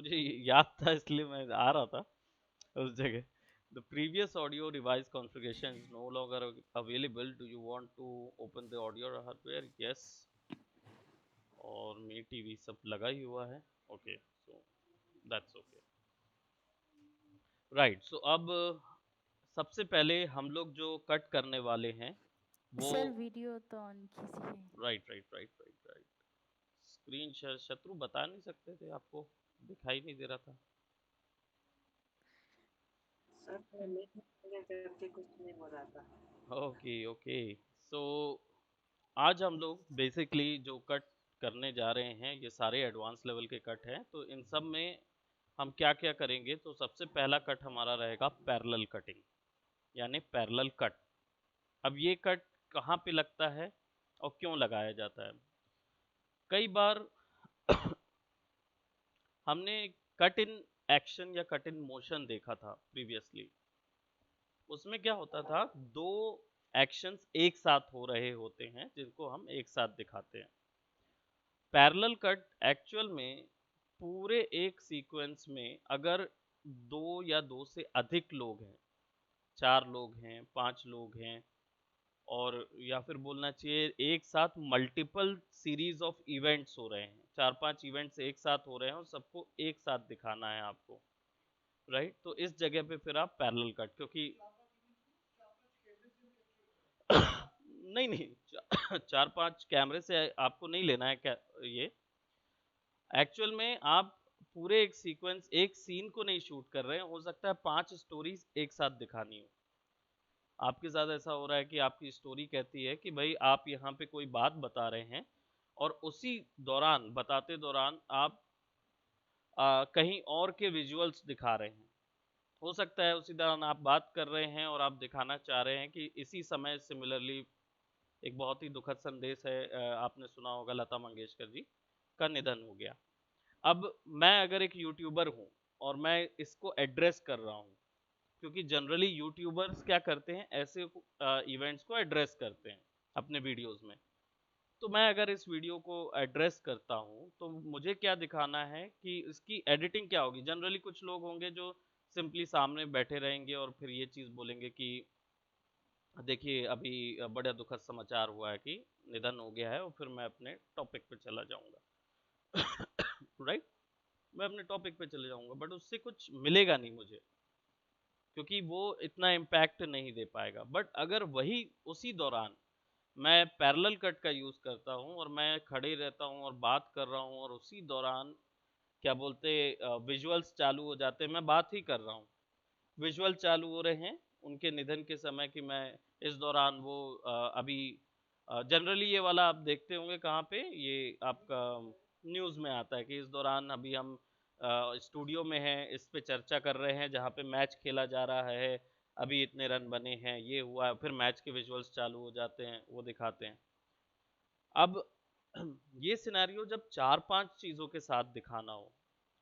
मुझे याद था इसलिए मैं आ रहा था उस जगह। The previous audio device configuration is no longer available, do you want to open the audio hardware? Yes. और मी टीवी सब लगा ही हुआ है। Okay, so that's okay. Right, so अब सबसे पहले हम लोग जो कट करने वाले हैं वो सर वीडियो तो ऑन कीजिए। Right right right right right. Screen share शत्रु बता नहीं सकते थे, आपको दिखाई नहीं दे रहा था। सर पहले करके कुछ नहीं हो रहा था। Okay okay. सो आज हम लोग बेसिकली जो कट करने जा रहे हैं ये सारे एडवांस लेवल के कट हैं। तो इन सब में हम क्या क्या करेंगे, तो सबसे पहला कट हमारा रहेगा पैरेलल कटिंग, यानी पैरेलल कट। अब ये कट कहाँ पे लगता है और क्यों लगाया जाता है? कई बार हमने कट इन एक्शन या कट इन मोशन देखा था प्रीवियसली। उसमें क्या होता था, दो एक्शंस एक साथ हो रहे होते हैं जिनको हम एक साथ दिखाते हैं। पैरेलल कट एक्चुअल में पूरे एक सीक्वेंस में अगर दो या दो से अधिक लोग हैं, चार लोग हैं, पांच लोग हैं, और या फिर बोलना चाहिए एक साथ मल्टीपल सीरीज ऑफ इवेंट्स हो रहे हैं, चार पांच इवेंट्स एक साथ हो रहे हैं और सबको एक साथ दिखाना है आपको, राइट? तो इस जगह पे फिर आप पैरेलल कट, क्योंकि नहीं नहीं, चार पांच कैमरे से आपको नहीं लेना है क्या ये। एक्चुअल में आप पूरे एक सीक्वेंस, एक सीन को नहीं शूट कर रहे हैं, हो सकता है पांच स्टोरीज एक साथ दिखानी हो। आपके साथ ऐसा हो रहा है कि आपकी स्टोरी कहती है कि भाई आप यहाँ पे कोई बात बता रहे हैं और उसी दौरान, बताते दौरान आप कहीं और के विजुअल्स दिखा रहे हैं। हो सकता है उसी दौरान आप बात कर रहे हैं और आप दिखाना चाह रहे हैं कि इसी समय सिमिलरली एक बहुत ही दुखद संदेश है, आपने सुना होगा लता मंगेशकर जी का निधन हो गया। अब मैं अगर एक यूट्यूबर हूं और मैं इसको एड्रेस कर रहा हूं, क्योंकि जनरली यूट्यूबर्स क्या करते हैं, ऐसे इवेंट्स को एड्रेस करते हैं अपने वीडियोस में। तो मैं अगर इस वीडियो को एड्रेस करता हूं तो मुझे क्या दिखाना है कि इसकी एडिटिंग क्या होगी। जनरली कुछ लोग होंगे जो सिंपली सामने बैठे रहेंगे और फिर ये चीज़ बोलेंगे कि देखिए अभी बड़ा दुखद समाचार हुआ है कि निधन हो गया है, और फिर मैं अपने टॉपिक पे चला जाऊंगा। राइट, मैं अपने टॉपिक पे चले जाऊंगा, बट उससे कुछ मिलेगा नहीं मुझे, क्योंकि वो इतना इम्पैक्ट नहीं दे पाएगा। बट अगर वही उसी दौरान मैं पैरेलल कट का यूज़ करता हूँ और मैं खड़े रहता हूँ और बात कर रहा हूँ, और उसी दौरान क्या बोलते विजुअल्स चालू हो जाते हैं, मैं बात ही कर रहा हूँ, विजुअल चालू हो रहे हैं उनके निधन के समय कि मैं इस दौरान वो अभी जनरली ये वाला आप देखते होंगे कहाँ पे, ये आपका न्यूज़ में आता है कि इस दौरान अभी हम स्टूडियो में हैं, इस पे चर्चा कर रहे हैं जहाँ पे मैच खेला जा रहा है, अभी इतने रन बने हैं, ये हुआ है, फिर मैच के विजुअल्स चालू हो जाते हैं, वो दिखाते हैं। अब ये सिनेरियो जब चार पांच चीज़ों के साथ दिखाना हो,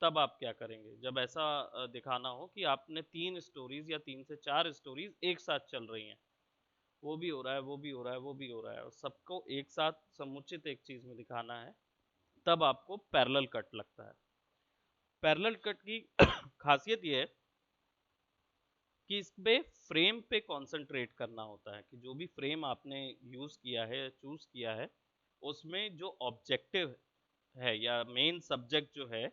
तब आप क्या करेंगे? जब ऐसा दिखाना हो कि आपने तीन स्टोरीज या तीन से चार स्टोरीज एक साथ चल रही हैं, वो भी हो रहा है, वो भी हो रहा है, वो भी हो रहा है, और सबको एक साथ समुचित एक चीज में दिखाना है, तब आपको पैरेलल कट लगता है। पैरेलल कट की खासियत ये है कि इस पे फ्रेम पे कंसंट्रेट करना होता है, कि जो भी फ्रेम आपने यूज किया है, चूज किया है, उसमें जो ऑब्जेक्टिव है या मेन सब्जेक्ट जो है,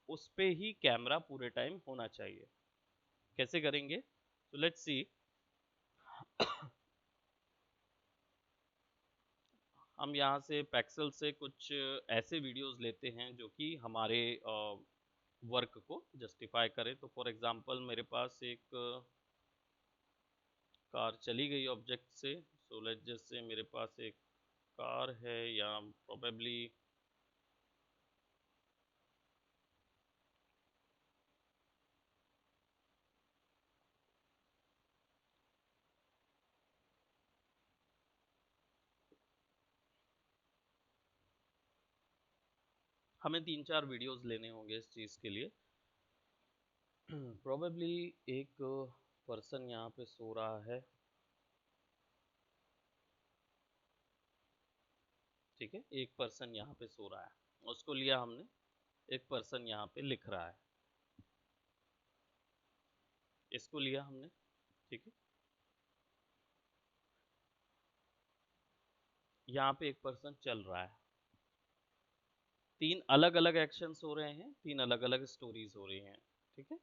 उस पे ही कैमरा पूरे टाइम होना चाहिए। कैसे करेंगे? तो लेट्स सी। हम यहाँ से पैक्सल से कुछ ऐसे वीडियोस लेते हैं जो कि हमारे वर्क को जस्टिफाई करें। तो फॉर एग्जांपल मेरे पास एक कार चली गई ऑब्जेक्ट से। सो लेट्स जस्ट से मेरे पास एक कार है, या प्रोबेबली हमें तीन चार वीडियोस लेने होंगे इस चीज़ के लिए। प्रोबेबली एक पर्सन यहाँ पे सो रहा है, ठीक है, एक पर्सन यहाँ पे सो रहा है, उसको लिया हमने, एक पर्सन यहाँ पे लिख रहा है, इसको लिया हमने, ठीक है। यहाँ पे एक पर्सन चल रहा है, 3 अलग अलग एक्शंस हो रहे हैं, 3 अलग अलग स्टोरीज हो रही हैं, ठीक है।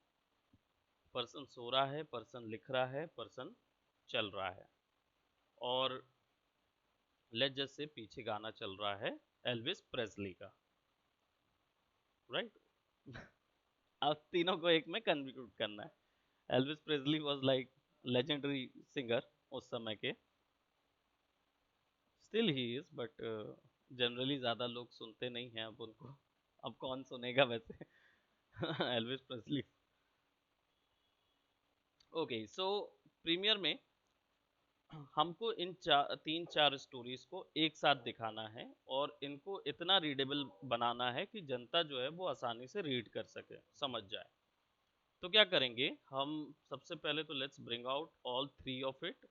पर्सन सो रहा है, पर्सन लिख रहा है, पर्सन चल रहा है, और लेट जस्ट से पीछे गाना चल रहा है एल्विस प्रेस्ली का, राइट। अब तीनों को एक में कन्वर्ट करना है। Elvis Presley was like legendary singer उस समय के, still he is, but generally ज़्यादा लोग सुनते नहीं हैं अब उनको, अब कौन सुनेगा वैसे। Elvis Presley. Okay, so premiere में हमको इन 3-4 स्टोरीज को एक साथ दिखाना है और इनको इतना रीडेबल बनाना है कि जनता जो है वो आसानी से रीड कर सके, समझ जाए। तो क्या करेंगे हम, सबसे पहले तो let's bring out all 3 of it,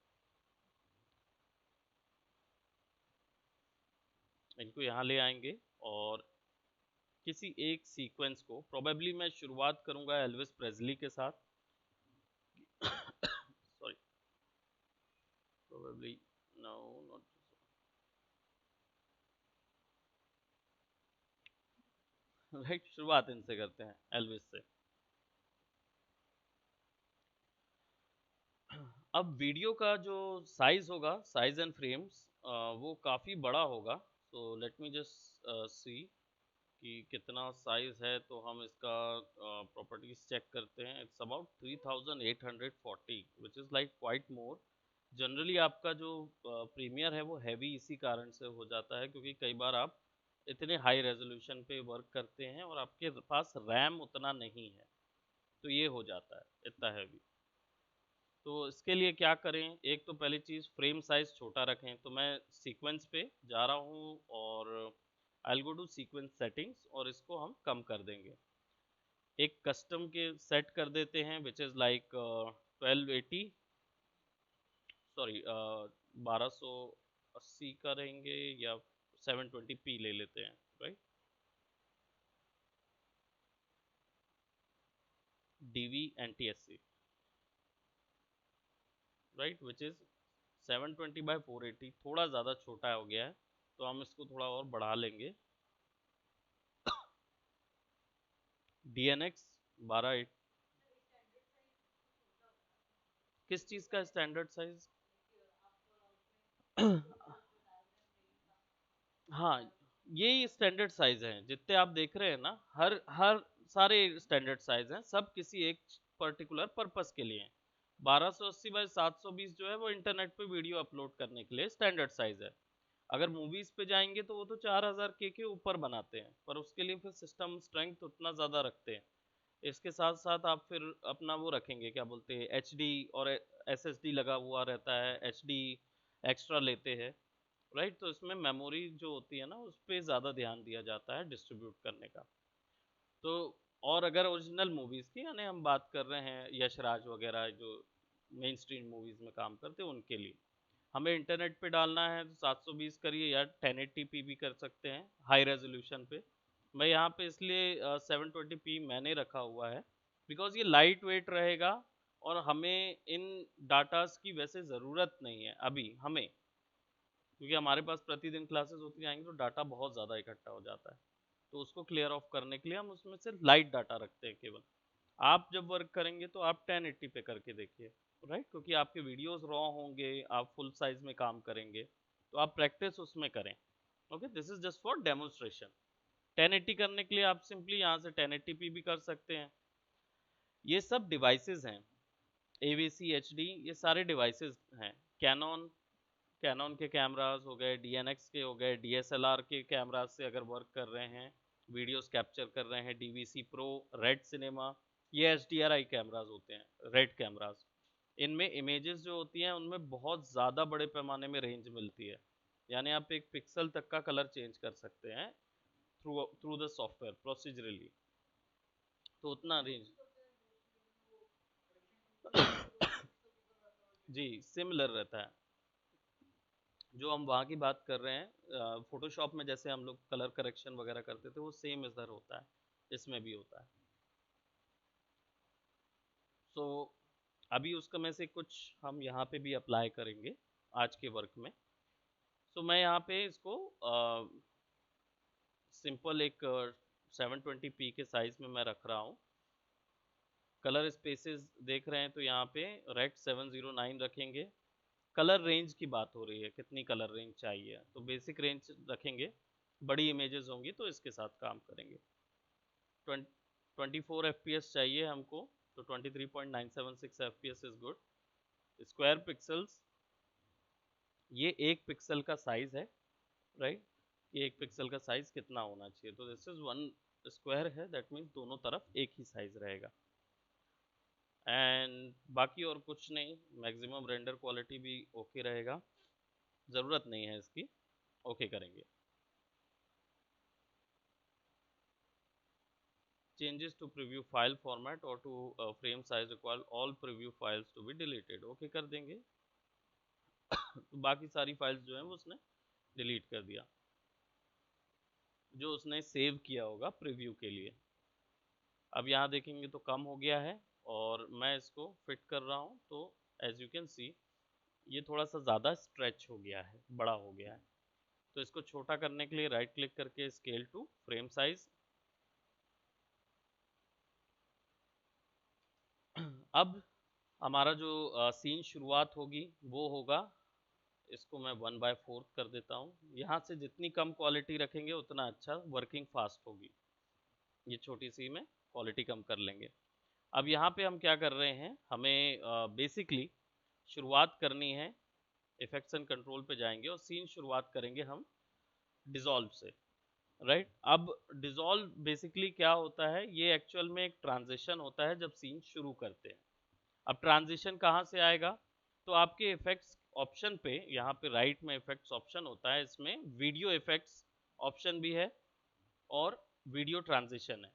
इनको यहाँ ले आएंगे और किसी एक सीक्वेंस को, प्रोबेबली मैं शुरुआत करूंगा एल्विस प्रेस्ली के साथ, sorry, probably no not, right, शुरुआत इनसे करते हैं, एल्विस से। अब वीडियो का जो साइज होगा, साइज एंड फ्रेम्स, वो काफ़ी बड़ा होगा, तो लेट मी जस्ट सी कि कितना साइज है। तो हम इसका प्रॉपर्टीज चेक करते हैं। It's about 3840, which is like quite more. Generally आपका जो प्रीमियर है वो हैवी इसी कारण से हो जाता है, क्योंकि कई बार आप इतने हाई रेजोल्यूशन पे वर्क करते हैं और आपके पास रैम उतना नहीं है, तो ये हो जाता है इतना हैवी। तो इसके लिए क्या करें, एक तो पहली चीज़ फ्रेम साइज छोटा रखें। तो मैं सीक्वेंस पे जा रहा हूँ और आई गो टू सीक्वेंस सेटिंग्स और इसको हम कम कर देंगे, एक कस्टम के सेट कर देते हैं विच इज़ लाइक 1280, सॉरी 1280 करेंगे, या 720p ले लेते हैं, right. DV NTSC, right, which is 720/480, थोड़ा ज़्यादा छोटा हो गया है, तो हम इसको थोड़ा और बढ़ा लेंगे। DNX 12, किस चीज़ का स्टैंडर्ड साइज? हाँ, यही स्टैंडर्ड साइज हैं जितने आप देख रहे हैं ना, हर हर सारे स्टैंडर्ड साइज हैं, सब किसी एक पर्टिकुलर पर्पस के लिए हैं। 1280/720 जो है वो इंटरनेट पे वीडियो अपलोड करने के लिए स्टैंडर्ड साइज है। अगर मूवीज पे जाएंगे तो वो तो 4000K के ऊपर बनाते हैं, पर उसके लिए फिर सिस्टम स्ट्रेंथ उतना ज़्यादा रखते हैं। इसके साथ साथ आप फिर अपना वो रखेंगे, क्या बोलते हैं, HD और SSD लगा हुआ रहता है, HD एक्स्ट्रा लेते हैं, राइट। तो इसमें मेमोरी जो होती है ना, उस पर ज़्यादा ध्यान दिया जाता है डिस्ट्रीब्यूट करने का। तो और अगर ओरिजिनल मूवीज़ की, यानी हम बात कर रहे हैं यश राज वगैरह जो मेन स्ट्रीम मूवीज़ में काम करते हैं, उनके लिए हमें इंटरनेट पे डालना है तो 720 करिए, या 1080p भी कर सकते हैं हाई रेजोल्यूशन पे। मैं यहाँ पे इसलिए 720p मैंने रखा हुआ है, बिकॉज ये लाइट वेट रहेगा और हमें इन डाटास की वैसे ज़रूरत नहीं है अभी हमें, क्योंकि हमारे पास प्रतिदिन क्लासेस होती जाएंगी तो डाटा बहुत ज़्यादा इकट्ठा हो जाता है। तो उसको क्लियर ऑफ करने के लिए हम उसमें से लाइट डाटा रखते हैं केवल। आप जब वर्क करेंगे तो आप 1080 पे करके देखिए, राइट, क्योंकि आपके वीडियोस रॉ होंगे, आप फुल साइज में काम करेंगे, तो आप प्रैक्टिस उसमें करें। Okay, this is just for demonstration. 1080 करने के लिए आप सिंपली यहाँ से 1080p भी कर सकते हैं। ये सब डिवाइसेस हैं, AVC HD, ये सारे डिवाइसेस हैं। कैनन कैनन के कैमरास हो गए, DNX के हो गए, DSLR के कैमरास से अगर वर्क कर रहे हैं, वीडियोस कैप्चर कर रहे हैं, DVC Pro, रेड सिनेमा, ये HDRI कैमरास होते हैं, रेड कैमरास। इनमें इमेजेस जो होती हैं उनमें बहुत ज़्यादा बड़े पैमाने में रेंज मिलती है, यानी आप एक पिक्सल तक का कलर चेंज कर सकते हैं through through the software procedurally, तो उतना रेंज जी सिमिलर रहता है। जो हम वहाँ की बात कर रहे हैं फोटोशॉप में जैसे हम लोग कलर करेक्शन वगैरह करते थे, वो सेम इधर होता है। इसमें भी होता है। सो अभी उसका में से कुछ हम यहाँ पे भी अप्लाई करेंगे आज के वर्क में। सो मैं यहाँ पे इसको सिंपल एक 720p के साइज में मैं रख रहा हूँ। कलर स्पेसेस देख रहे हैं तो यहाँ पे रेक्ट 709 रखेंगे। कलर रेंज की बात हो रही है, कितनी कलर रेंज चाहिए, तो बेसिक रेंज रखेंगे। बड़ी इमेजेस होंगी तो इसके साथ काम करेंगे। 24 fps चाहिए हमको, तो 23.976 fps is good. Square pixels, ये एक पिक्सल का साइज है, राइट। ये एक पिक्सल का साइज कितना होना चाहिए, तो दिस इज 1 स्क्वायर है, दैट मीन्स दोनों तरफ एक ही साइज रहेगा। एंड बाकी और कुछ नहीं, मैक्सिमम रेंडर क्वालिटी भी ओके रहेगा, ज़रूरत नहीं है इसकी, ओके करेंगे। Changes to preview file format और to frame size require all preview files to be deleted, okay कर देंगे। तो बाकी सारी फाइल्स जो हैं वो उसने डिलीट कर दिया, जो उसने सेव किया होगा प्रीव्यू के लिए। अब यहाँ देखेंगे तो कम हो गया है और मैं इसको फिट कर रहा हूँ, तो एज यू कैन सी ये थोड़ा सा ज़्यादा स्ट्रेच हो गया है, बड़ा हो गया है। तो इसको छोटा करने के लिए राइट क्लिक करके स्केल टू फ्रेम साइज। अब हमारा जो सीन शुरुआत होगी वो होगा, इसको मैं 1/4 कर देता हूँ। यहाँ से जितनी कम क्वालिटी रखेंगे उतना अच्छा, वर्किंग फास्ट होगी। ये छोटी सी में क्वालिटी कम कर लेंगे। अब यहाँ पे हम क्या कर रहे हैं, हमें बेसिकली शुरुआत करनी है, इफेक्ट्स एंड कंट्रोल पे जाएंगे और सीन शुरुआत करेंगे हम डिसॉल्व से, राइट। अब डिसॉल्व बेसिकली क्या होता है, ये एक्चुअल में एक ट्रांजिशन होता है जब सीन शुरू करते हैं। अब ट्रांजिशन कहाँ से आएगा, तो आपके इफेक्ट्स ऑप्शन पे, यहाँ पे राइट में इफेक्ट्स ऑप्शन होता है, इसमें वीडियो इफेक्ट्स ऑप्शन भी है और वीडियो ट्रांजिशन है।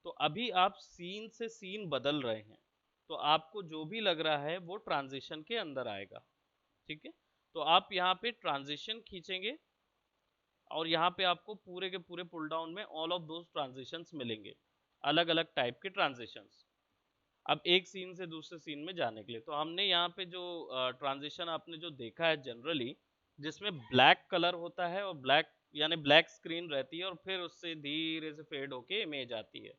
तो अभी आप सीन से सीन बदल रहे हैं, तो आपको जो भी लग रहा है वो ट्रांजिशन के अंदर आएगा, ठीक है। तो आप यहाँ पे ट्रांजिशन खींचेंगे और यहाँ पे आपको पूरे के पूरे पुल डाउन में ऑल ऑफ दोज ट्रांजिशंस मिलेंगे, अलग अलग टाइप के ट्रांजिशंस। अब एक सीन से दूसरे सीन में जाने के लिए, तो हमने यहाँ पे जो ट्रांजिशन आपने जो देखा है जनरली, जिसमें ब्लैक कलर होता है और ब्लैक यानी ब्लैक स्क्रीन रहती है और फिर उससे धीरे से फेड होके इमेज आती है,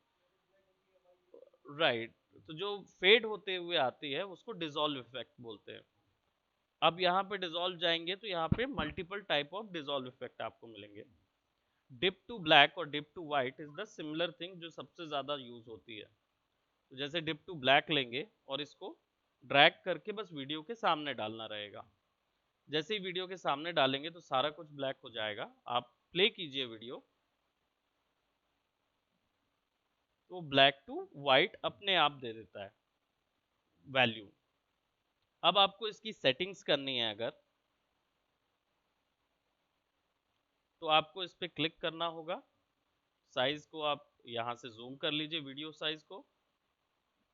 राइट। तो जो फेड होते हुए आती है उसको डिसॉल्व इफेक्ट बोलते हैं। अब यहाँ पे डिसॉल्व जाएंगे तो यहाँ पे multiple type of dissolve effect आपको मिलेंगे। डिप टू ब्लैक और dip to white is the similar thing जो सबसे ज्यादा यूज होती है। तो जैसे डिप टू ब्लैक लेंगे और इसको ड्रैग करके बस वीडियो के सामने डालना रहेगा। जैसे ही वीडियो के सामने डालेंगे तो सारा कुछ ब्लैक हो जाएगा। आप प्ले कीजिए वीडियो, तो ब्लैक टू वाइट अपने आप दे देता है वैल्यू। अब आपको इसकी सेटिंग्स करनी है अगर, तो आपको इस पे क्लिक करना होगा। साइज को आप यहाँ से जूम कर लीजिए, वीडियो साइज को,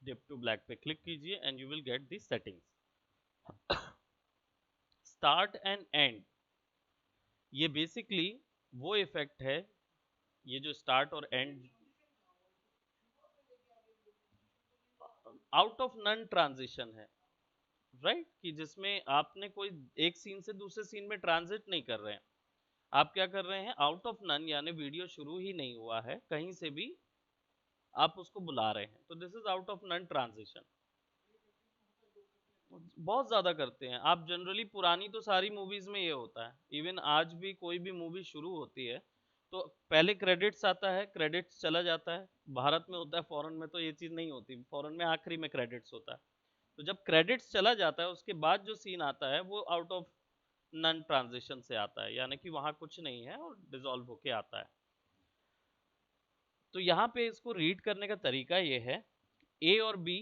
डिप टू ब्लैक पे क्लिक कीजिए and you will get the settings. Start and end, ये बेसिकली वो इफेक्ट है, ये जो स्टार्ट और end, out of none transition है, राइट, कि जिसमें आपने कोई एक सीन से दूसरे सीन में ट्रांजिट नहीं कर रहे हैं। आप क्या कर रहे हैं, आउट ऑफ नन, यानी वीडियो शुरू ही नहीं हुआ है कहीं से भी, आप उसको बुला रहे हैं, तो this is out of none transition. बहुत ज्यादा करते हैं आप जनरली, पुरानी तो सारी मूवीज में ये होता है। इवन आज भी कोई भी मूवी शुरू होती है तो पहले क्रेडिट्स आता है, क्रेडिट्स चला जाता है। भारत में होता है, फॉरेन में तो ये चीज नहीं होती, फॉरेन में आखिरी में क्रेडिट्स होता है। तो जब क्रेडिट्स चला जाता है उसके बाद जो सीन आता है वो आउट ऑफ नन ट्रांजिशन से आता है, यानी कि वहां कुछ नहीं है और डिसॉल्व होके आता है। तो यहाँ पे इसको रीड करने का तरीका ये है, ए और B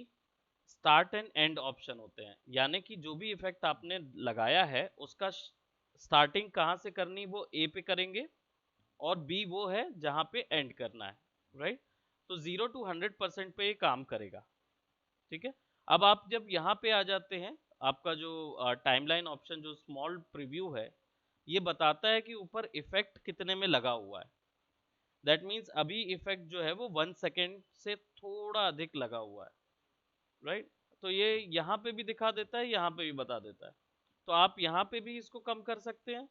start and end option होते हैं, यानी कि जो भी इफेक्ट आपने लगाया है उसका स्टार्टिंग कहाँ से करनी वो ए पे करेंगे और बी वो है जहां पे एंड करना है, राइट। तो 0 to 100% पे ये काम करेगा, ठीक है। अब आप जब यहाँ पे आ जाते हैं, आपका जो टाइमलाइन ऑप्शन जो स्मॉल प्रीव्यू है, ये बताता है कि ऊपर इफेक्ट कितने में लगा हुआ है। दैट मीन्स अभी इफेक्ट जो है वो 1 सेकेंड से थोड़ा अधिक लगा हुआ है, राइट? तो ये यहाँ पे भी दिखा देता है, यहाँ पे भी बता देता है। तो आप यहाँ पे भी इसको कम कर सकते हैं,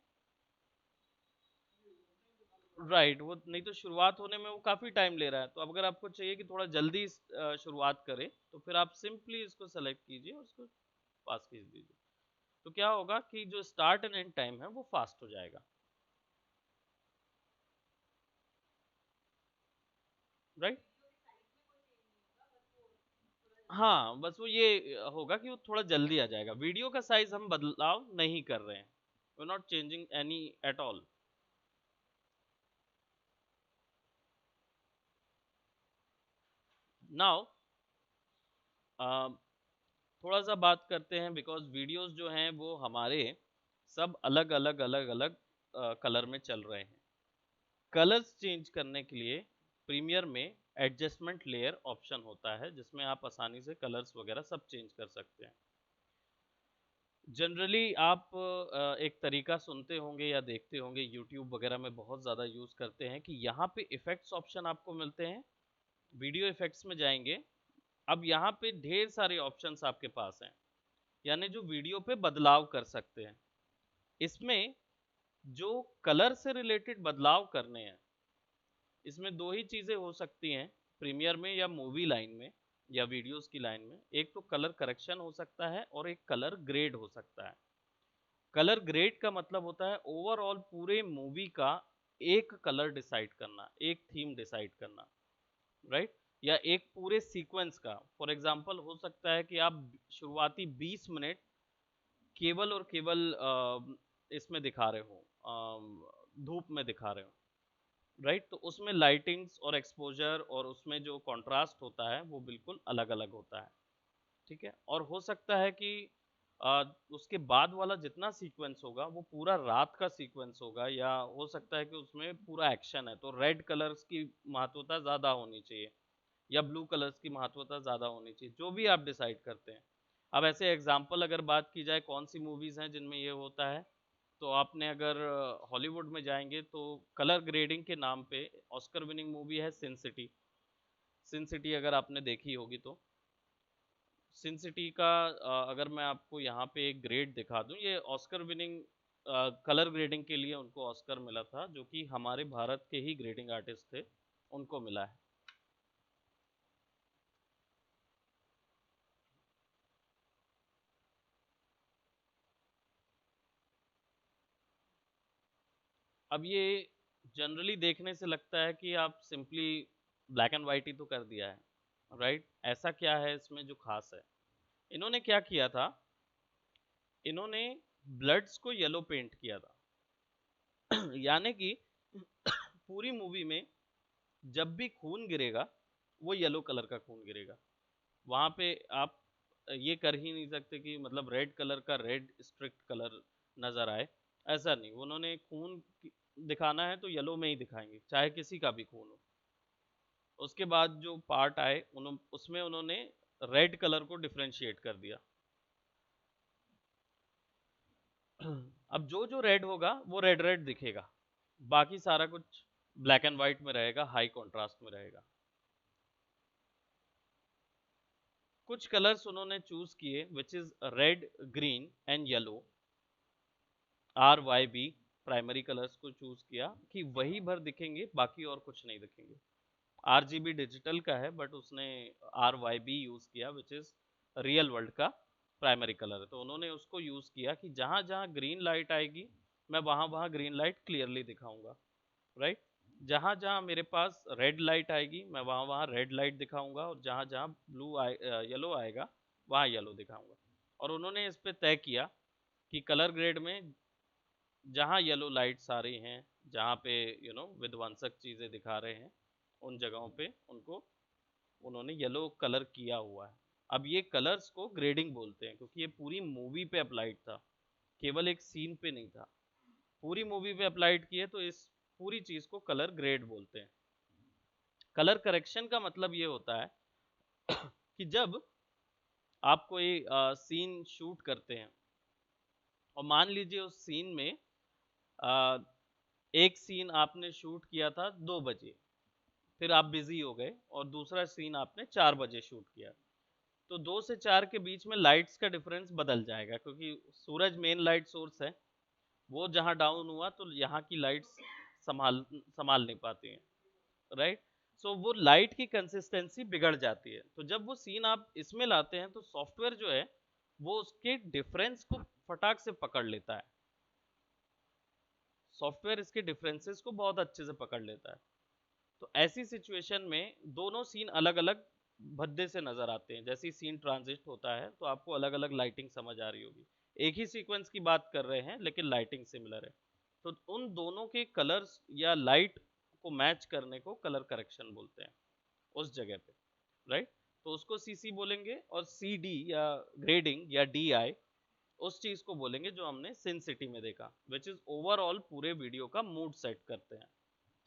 राइट? वो नहीं तो शुरुआत होने में वो काफी टाइम ले रहा है, तो अब अगर आपको चाहिए कि थोड़ा जल्दी शुरुआत करें, तो फिर आप सिंपली इसको सेलेक्ट कीजिए और उसको पास कीज दीजिए। तो क्या होगा कि जो स्टार्ट एंड एंड टाइम है वो फास्ट हो जाएगा, राइट? हाँ, बस वो ये होगा कि वो थोड़ा जल्दी आ जाएगा। वीडियो का साइज हम बदलाव नहीं कर रहे हैं, we not changing any at all. Now थोड़ा सा बात करते हैं, बिकॉज वीडियोस जो हैं वो हमारे सब अलग अलग अलग अलग कलर में चल रहे हैं। कलर्स चेंज करने के लिए प्रीमियर में एडजस्टमेंट लेयर ऑप्शन होता है, जिसमें आप आसानी से कलर्स वगैरह सब चेंज कर सकते हैं। जनरली आप एक तरीका सुनते होंगे या देखते होंगे, यूट्यूब वगैरह में बहुत ज़्यादा यूज़ करते हैं कि यहाँ पे इफ़ेक्ट्स ऑप्शन आपको मिलते हैं। वीडियो इफ़ेक्ट्स में जाएंगे, अब यहाँ पे ढेर सारे ऑप्शंस आपके पास हैं, यानी जो वीडियो पे बदलाव कर सकते हैं। इसमें जो कलर से रिलेटेड बदलाव करने हैं, इसमें दो ही चीज़ें हो सकती हैं प्रीमियर में या मूवी लाइन में या वीडियोस की लाइन में। एक तो कलर करेक्शन हो सकता है और एक कलर ग्रेड हो सकता है। कलर ग्रेड का मतलब होता है ओवरऑल पूरे मूवी का एक कलर डिसाइड करना, एक थीम डिसाइड करना, राइट? या एक पूरे सीक्वेंस का। फॉर एग्जांपल हो सकता है कि आप शुरुआती 20 मिनट केवल और केवल इसमें दिखा रहे हो, धूप में दिखा रहे हो, राइट? तो उसमें लाइटिंग्स और एक्सपोजर और उसमें जो कंट्रास्ट होता है वो बिल्कुल अलग अलग होता है, ठीक है? और हो सकता है कि उसके बाद वाला जितना सीक्वेंस होगा वो पूरा रात का सीक्वेंस होगा, या हो सकता है कि उसमें पूरा एक्शन है, तो रेड कलर्स की महत्वता ज़्यादा होनी चाहिए या ब्लू कलर्स की महत्वता ज़्यादा होनी चाहिए, जो भी आप डिसाइड करते हैं। अब ऐसे एग्जाम्पल अगर बात की जाए कौन सी मूवीज़ हैं जिनमें ये होता है, तो आपने अगर हॉलीवुड में जाएंगे तो कलर ग्रेडिंग के नाम पे ऑस्कर विनिंग मूवी है सिन सिटी। सिन सिटी अगर आपने देखी होगी तो सिन सिटी का अगर मैं आपको यहाँ पे एक ग्रेड दिखा दूँ, ये ऑस्कर विनिंग कलर ग्रेडिंग के लिए उनको ऑस्कर मिला था, जो कि हमारे भारत के ही ग्रेडिंग आर्टिस्ट थे, उनको मिला है। अब ये जनरली देखने से लगता है कि आप सिंपली ब्लैक एंड वाइट ही तो कर दिया है, राइट? ऐसा क्या है इसमें जो खास है? इन्होंने क्या किया था, इन्होंने ब्लड्स को येलो पेंट किया था। यानी कि पूरी मूवी में जब भी खून गिरेगा वो येलो कलर का खून गिरेगा। वहां पे आप ये कर ही नहीं सकते कि मतलब रेड कलर का रेड स्ट्रिक्ट कलर नजर आए, ऐसा नहीं। उन्होंने दिखाना है तो येलो में ही दिखाएंगे, चाहे किसी का भी खून हो। उसके बाद जो पार्ट आए उसमें उन्होंने रेड कलर को डिफ्रेंशिएट कर दिया। अब जो जो रेड होगा वो रेड रेड दिखेगा, बाकी सारा कुछ ब्लैक एंड व्हाइट में रहेगा, हाई कंट्रास्ट में रहेगा। कुछ कलर्स उन्होंने चूज किए which is red, green and yellow, RYB primary colours को चूज किया कि वही भर दिखेंगे, बाकी और कुछ नहीं दिखेंगे। RGB डिजिटल का है बट उसने RYB यूज किया विच इज रियल वर्ल्ड का प्राइमरी कलर है, तो उन्होंने उसको यूज किया कि जहां जहां ग्रीन लाइट आएगी मैं वहां वहां ग्रीन लाइट क्लियरली दिखाऊंगा, राइट? जहां जहां मेरे पास रेड लाइट आएगी मैं वहां वहां रेड लाइट दिखाऊंगा, और जहां जहां येलो आएगा वहां येलो दिखाऊंगा। और उन्होंने इस पे तय किया कि कलर ग्रेड में जहाँ येलो लाइट्स आ रही हैं, जहाँ पे विध्वंसक चीज़ें दिखा रहे हैं, उन जगहों पे उनको उन्होंने येलो कलर किया हुआ है। अब ये कलर्स को ग्रेडिंग बोलते हैं, क्योंकि ये पूरी मूवी पे अप्लाइड था, केवल एक सीन पे नहीं था, पूरी मूवी पे अप्लाइड किए, तो इस पूरी चीज़ को कलर ग्रेड बोलते हैं। कलर करेक्शन का मतलब ये होता है कि जब आप कोई सीन शूट करते हैं और मान लीजिए उस सीन में एक सीन आपने शूट किया था 2 बजे, फिर आप बिजी हो गए और दूसरा सीन आपने 4 बजे शूट किया, तो 2 से 4 के बीच में लाइट्स का डिफरेंस बदल जाएगा, क्योंकि सूरज मेन लाइट सोर्स है, वो जहां डाउन हुआ तो यहाँ की लाइट्स संभाल संभाल नहीं पाती हैं, राइट। सो वो लाइट की कंसिस्टेंसी बिगड़ जाती है, तो जब वो सीन आप इसमें लाते हैं तो सॉफ्टवेयर जो है वो उसके डिफरेंस को फटाक से पकड़ लेता है, सॉफ्टवेयर इसके डिफरेंसेस को बहुत अच्छे से पकड़ लेता है। तो ऐसी सिचुएशन में दोनों सीन अलग अलग भद्दे से नजर आते हैं, जैसे ही सीन ट्रांजिट होता है तो आपको अलग अलग लाइटिंग समझ आ रही होगी, एक ही सीक्वेंस की बात कर रहे हैं लेकिन लाइटिंग सिमिलर है, तो उन दोनों के कलर्स या लाइट को मैच करने को कलर करेक्शन बोलते हैं उस जगह पे, राइट। तो उसको सीसी बोलेंगे, और सी डी या ग्रेडिंग या डी आई उस चीज को बोलेंगे जो हमने सिन सिटी में देखा, विच इज ओवरऑल पूरे वीडियो का मूड सेट करते हैं,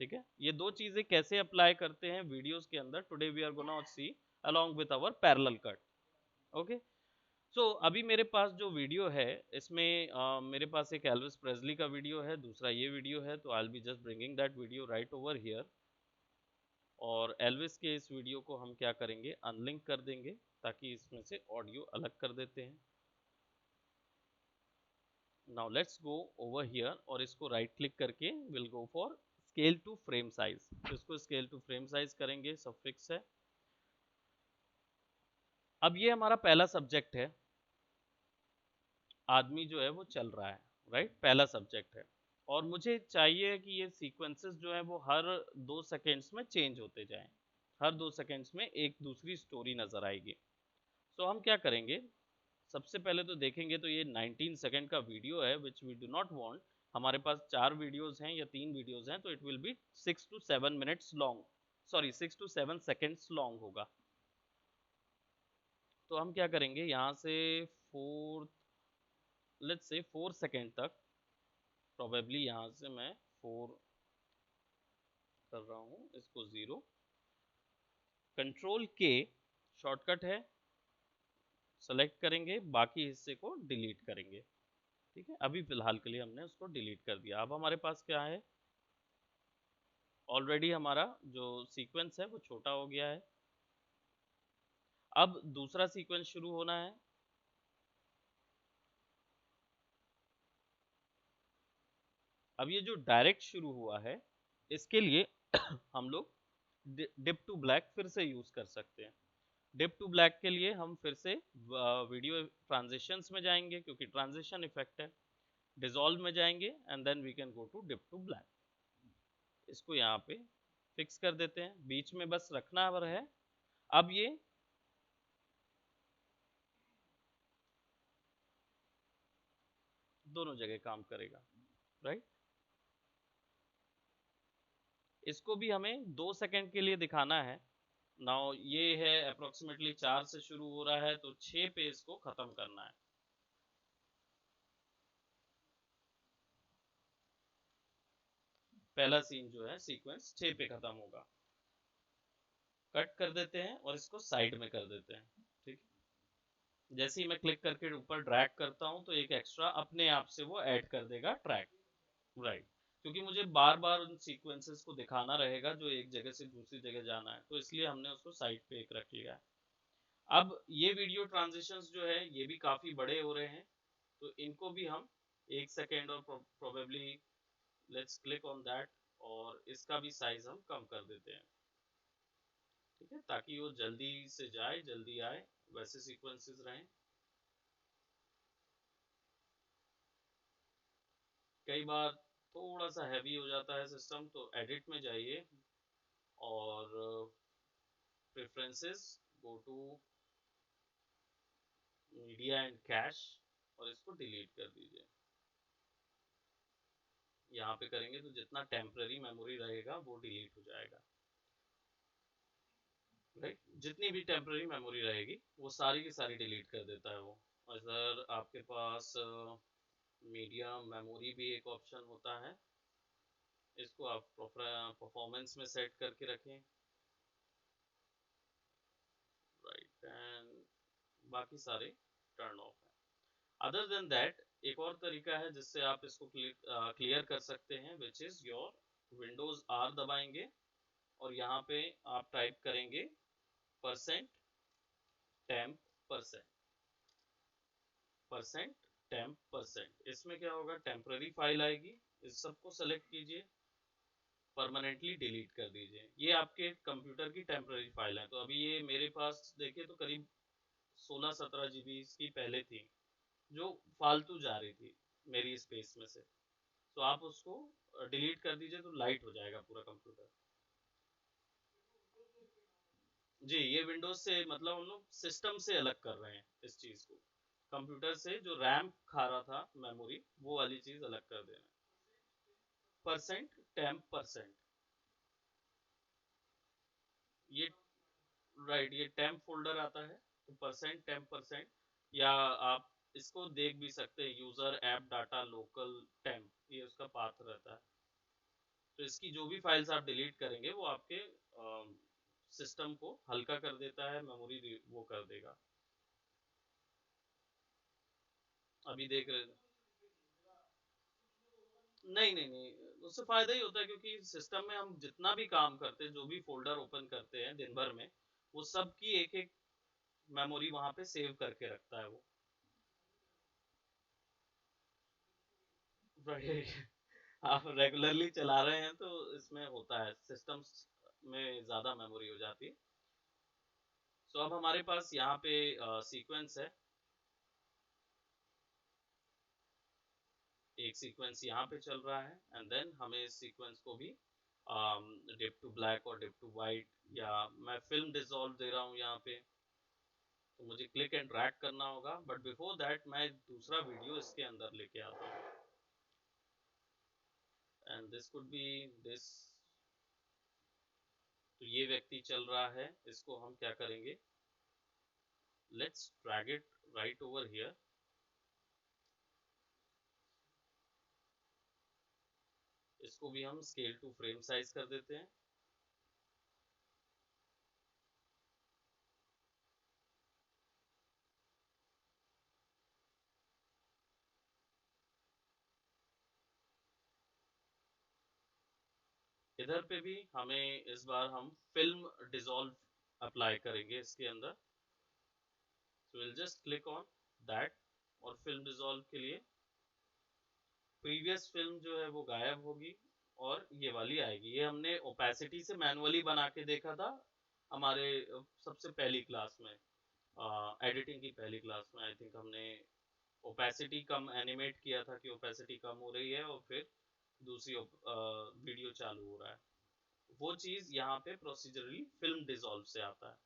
ठीक है। ये दो चीजें कैसे अप्लाई करते हैं वीडियोस के अंदर, today we are gonna see along with our parallel cut, okay. So अभी मेरे पास जो वीडियो है इसमें मेरे पास एक एल्विस प्रेस्ली का वीडियो है, दूसरा ये वीडियो है, तो आई will be just bringing that video right over here, और एल्विस के इस वीडियो को हम क्या करेंगे, अनलिंक कर देंगे, ताकि इसमें से ऑडियो अलग कर देते हैं। Now let's go over here, और इसको राइट क्लिक करके will go for scale to frame size, तो इसको स्केल टू फ्रेम साइज करेंगे, सब फिक्स है। अब ये हमारा पहला सब्जेक्ट है, आदमी जो है वो चल रहा है, राइट, पहला सब्जेक्ट है, और मुझे चाहिए कि ये सीक्वेंसेस जो है वो हर 2 सेकेंड्स में चेंज होते जाएं, हर 2 सेकेंड्स में एक दूसरी स्टोरी नजर आएगी। सो हम क्या करेंगे, सबसे पहले तो देखेंगे तो ये 19 सेकेंड का वीडियो है which we do not want, हमारे पास 4 वीडियोस हैं या 3 वीडियोस हैं, तो it will be 6 to 7 minutes long, sorry 6 to 7 seconds long होगा। तो हम क्या करेंगे, यहाँ से 4, लेट्स से 4 सेकेंड तक, प्रोबेबली यहाँ से मैं 4 कर रहा हूँ, इसको 0, कंट्रोल के शॉर्टकट है, सेलेक्ट करेंगे, बाकी हिस्से को डिलीट करेंगे, ठीक है। अभी फिलहाल के लिए हमने उसको डिलीट कर दिया। अब हमारे पास क्या है, ऑलरेडी हमारा जो सीक्वेंस है वो छोटा हो गया है, अब दूसरा सीक्वेंस शुरू होना है। अब ये जो डायरेक्ट शुरू हुआ है इसके लिए हम लोग डिप टू ब्लैक फिर से यूज कर सकते हैं। डिप टू ब्लैक के लिए हम फिर से वीडियो ट्रांजिशंस में जाएंगे, क्योंकि ट्रांजिशन इफेक्ट है, डिसॉल्व में जाएंगे and then we can go to dip to black. इसको यहाँ पे फिक्स कर देते हैं, बीच में बस रखना है। अब ये दोनों जगह काम करेगा, राइट। इसको भी हमें 2 सेकंड के लिए दिखाना है। नाउ ये है अप्रोक्सीमेटली 4 से शुरू हो रहा है, तो 6 पे इसको खत्म करना है। पहला सीन जो है सीक्वेंस 6 पे खत्म होगा, कट कर देते हैं और इसको साइड में कर देते हैं, ठीक। जैसे ही मैं क्लिक करके ऊपर ड्रैग करता हूं तो एक एक्स्ट्रा अपने आप से वो ऐड कर देगा ट्रैक, राइट। क्योंकि मुझे बार बार उन सीक्वेंसेस को दिखाना रहेगा जो एक जगह से दूसरी जगह जाना है, तो इसलिए हमने उसको साइड पे एक रख लिया है। अब ये वीडियो ट्रांजिशंस जो है ये भी काफी बड़े हो रहे हैं, तो इनको भी हम 1 सेकेंड और probably let's click on that, और इसका भी साइज हम कम कर देते हैं, ठीक है, ताकि वो जल्दी से जाए जल्दी आए, वैसे सीक्वेंसेस रहें। कई बार थोड़ा सा हैवी हो जाता है सिस्टम, तो एडिट में जाइए और preferences, go to media and cache, और इसको डिलीट कर दीजिए। यहाँ पे करेंगे तो जितना टेम्पररी मेमोरी रहेगा वो डिलीट हो जाएगा, राइट। जितनी भी टेम्पररी मेमोरी रहेगी वो सारी की सारी डिलीट कर देता है वो। अगर आपके पास मीडिया मेमोरी भी एक ऑप्शन होता है, इसको आप परफॉर्मेंस में सेट करके रखें, राइट, एंड बाकी सारे टर्न ऑफ है। अदर देन दैट एक और तरीका है जिससे आप इसको क्लियर कर सकते हैं, which is your windows R दबाएंगे और यहाँ पे आप टाइप करेंगे percent temp percent, percent temp percent. इसमें क्या होगा, टेम्पररी फाइल आएगी, इस सबको सेलेक्ट कीजिए, परमानेंटली डिलीट कर दीजिए। ये आपके कंप्यूटर की टेम्पररी फाइल है। तो अभी ये मेरे पास देखिए तो करीब 16-17 जीबी इसकी पहले थी जो फालतू जा रही थी मेरी स्पेस में से। तो आप उसको डिलीट कर दीजिए तो लाइट हो जाएगा पूरा कंप्यूटर। जी, ये विंडोज से मतलब हम लोग सिस्टम से अलग कर रहे हैं इस चीज को, कंप्यूटर से जो रैम खा रहा था मेमोरी वो वाली चीज अलग कर देना। परसेंट टेम्प परसेंट, ये राइट, ये टेम्प फोल्डर आता है तो परसेंट टेम्प परसेंट, या आप इसको देख भी सकते हैं user app data local temp, ये उसका पाथ रहता है। तो इसकी जो भी फाइल्स आप डिलीट करेंगे वो आपके सिस्टम को हल्का कर देता है, मेमोरी वो कर देगा। अभी देख रहे, नहीं, उससे फायदा ही होता है क्योंकि सिस्टम में हम जितना भी काम करते हैं, जो भी फोल्डर ओपन करते हैं दिन भर में, वो सब की एक एक मेमोरी वहां पे सेव करके रखता है वो। राइट, आप रेगुलरली चला रहे हैं तो इसमें होता है, सिस्टम में ज्यादा मेमोरी हो जाती है। सो अब हमारे पास यहाँ पे सीक्वेंस है, एक सीक्वेंस यहाँ पे चल रहा है, एंड देन हमें इस सीक्वेंस को भी डिप टू ब्लैक और डिप टू वाइट, या मैं फिल्म डिसॉल्व दे रहा हूँ यहाँ पे, तो मुझे क्लिक एंड ड्रैग करना होगा। बट बिफोर दैट मैं दूसरा वीडियो इसके अंदर लेके आता हूँ, and this could be this. तो ये व्यक्ति चल रहा है, इसको हम क्या करेंगे, let's drag it right over here. इसको भी हम स्केल टू फ्रेम साइज कर देते हैं। इधर पे भी हमें इस बार हम फिल्म डिसॉल्व अप्लाई करेंगे इसके अंदर। So will just click on that, और फिल्म डिसॉल्व के लिए प्रीवियस फिल्म जो है वो गायब होगी और ये वाली आएगी। ये हमने ओपेसिटी से मैनुअली बना के देखा था हमारे सबसे पहली क्लास में, एडिटिंग की पहली क्लास में आई थिंक हमने ओपेसिटी कम एनिमेट किया था कि ओपेसिटी कम हो रही है और फिर दूसरी वीडियो चालू हो रहा है। वो चीज यहाँ पे प्रोसीजरली फिल्म डिसॉल्व से आता है,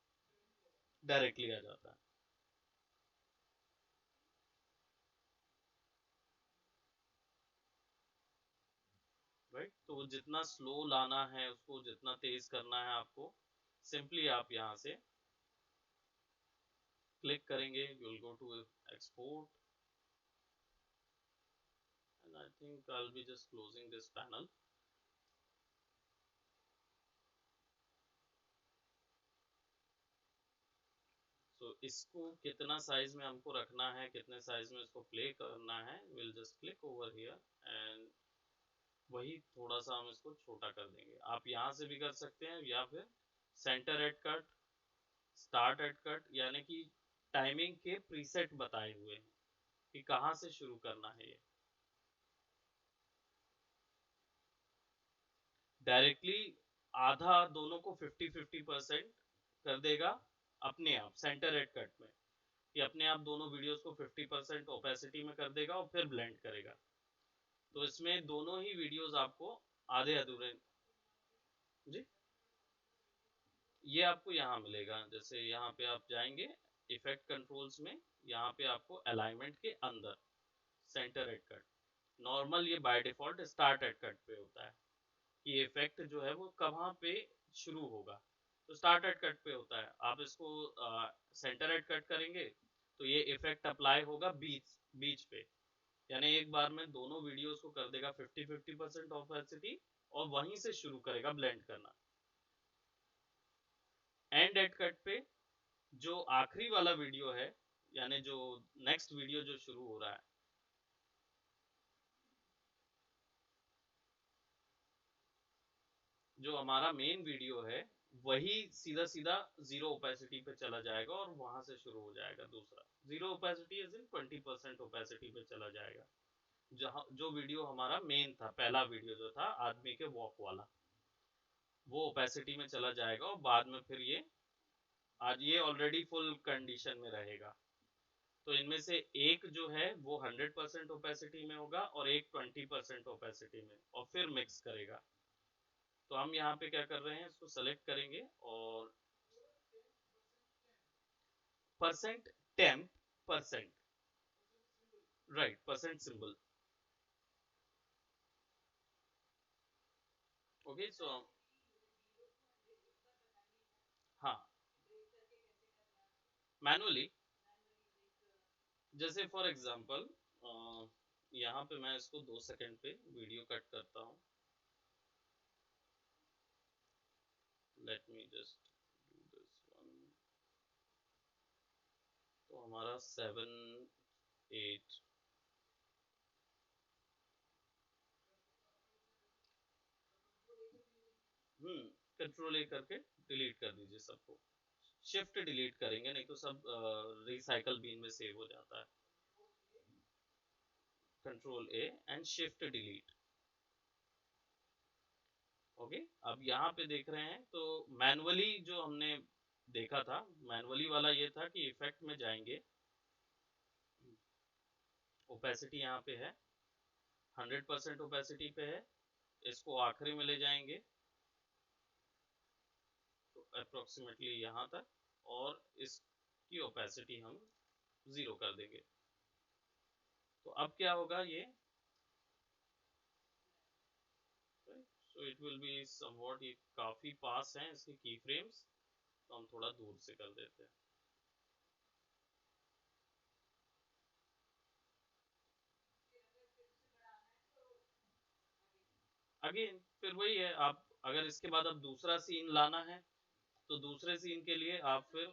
डायरेक्टली आ जाता है। राइट, तो जितना स्लो लाना है उसको जितना तेज करना है आपको, सिंपली आप यहाँ से क्लिक करेंगे, you will go to export, and I think I will be just closing this panel. So इसको कितना साइज में हमको रखना है, कितने साइज में इसको प्ले करना है, will just click over here, and वही थोड़ा सा हम इसको छोटा कर देंगे। आप यहाँ से भी कर सकते हैं, या फिर centre at cut, start at cut, यानी कि टाइमिंग के प्रीसेट बताए हुए हैं कि कहाँ से शुरू करना है। ये डायरेक्टली आधा दोनों को 50-50% कर देगा अपने आप सेंटर एट कट में, कि अपने आप दोनों वीडियोस को 50% ओपेसिटी में कर देगा और फिर ब्लेंड करेगा। तो इसमें दोनों ही वीडियोस आपको आधे अधूरे। जी, ये आपको यहाँ मिलेगा, जैसे यहाँ पे आप जाएंगे इफेक्ट कंट्रोल्स में, यहाँ पे आपको अलाइनमेंट के अंदर सेंटर एट कट, नॉर्मल ये by default start at cut पे होता है कि इफेक्ट जो है वो कहाँ पे शुरू होगा, तो स्टार्ट एट कट पे होता है। आप इसको सेंटर एट कट करेंगे तो ये इफेक्ट अप्लाई होगा बीच बीच पे, यानी एक बार में दोनों वीडियोस को कर देगा 50-50% ऑपेसिटी और वहीं से शुरू करेगा ब्लेंड करना। एंड एट कट पे जो आखिरी वाला वीडियो है, यानी जो नेक्स्ट वीडियो जो शुरू हो रहा है, जो हमारा मेन वीडियो है वही सीधा सीधा जीरो ओपेसिटी पे चला जाएगा और वहां से शुरू हो जाएगा दूसरा zero opacity is in 20% opacity पे चला जाएगा। जहां जो वीडियो हमारा मेन था, पहला वीडियो जो था आदमी के वॉक वाला, वो ओपेसिटी में चला जाएगा और बाद में फिर ये आज ये ऑलरेडी फुल कंडीशन में रहेगा। तो इनमें से एक जो है वो 100% ओपेसिटी में होगा और एक 20% ओपेसिटी में, और फिर मिक्स करेगा। तो हम यहाँ पे क्या कर रहे हैं, इसको सेलेक्ट करेंगे और percent temp percent, right, percent symbol. Okay so हाँ, मैनुअली, जैसे फॉर एग्जांपल यहाँ पे मैं इसको 2 सेकंड पे वीडियो कट करता हूँ। Late me just do this one. तो हमारा 7 8 कंट्रोल ए करके डिलीट कर दीजिए सबको। शिफ्ट डिलीट करेंगे, नहीं तो सब रिसाइकल बीन में सेव हो जाता है। Control A and shift delete. Okay, अब यहाँ पे देख रहे हैं तो मैनुअली जो हमने देखा था, मैनुअली वाला ये था कि इफेक्ट में जाएंगे, ओपेसिटी यहाँ पे है 100% ओपेसिटी पे है, इसको आखिरी में ले जाएंगे तो अप्रोक्सीमेटली यहाँ तक, और इसकी ओपेसिटी हम 0 कर देंगे। तो अब क्या होगा ये, so it will be somewhat, ये काफी पास हैं इसके की फ्रेम्स, तो हम थोड़ा दूर से कर देते हैं। अगेन फिर वही है, आप अगर इसके बाद अब दूसरा सीन लाना है तो दूसरे सीन के लिए आप फिर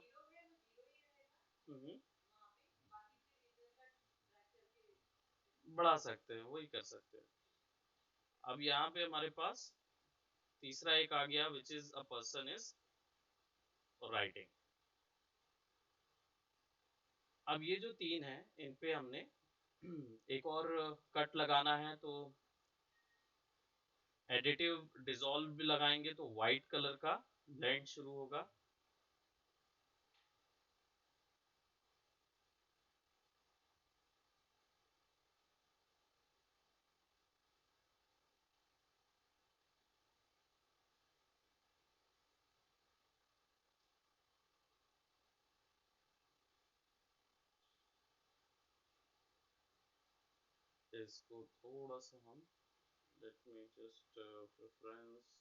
बढ़ा सकते हैं, वही कर सकते हैं। अब यहाँ पे हमारे पास तीसरा एक आ गया, which is a person is writing. अब ये जो तीन है इन पे हमने एक और कट लगाना है, तो एडिटिव डिसॉल्व भी लगाएंगे तो व्हाइट कलर का ब्लेंड शुरू होगा। इसको थोड़ा सा हम, late me just preference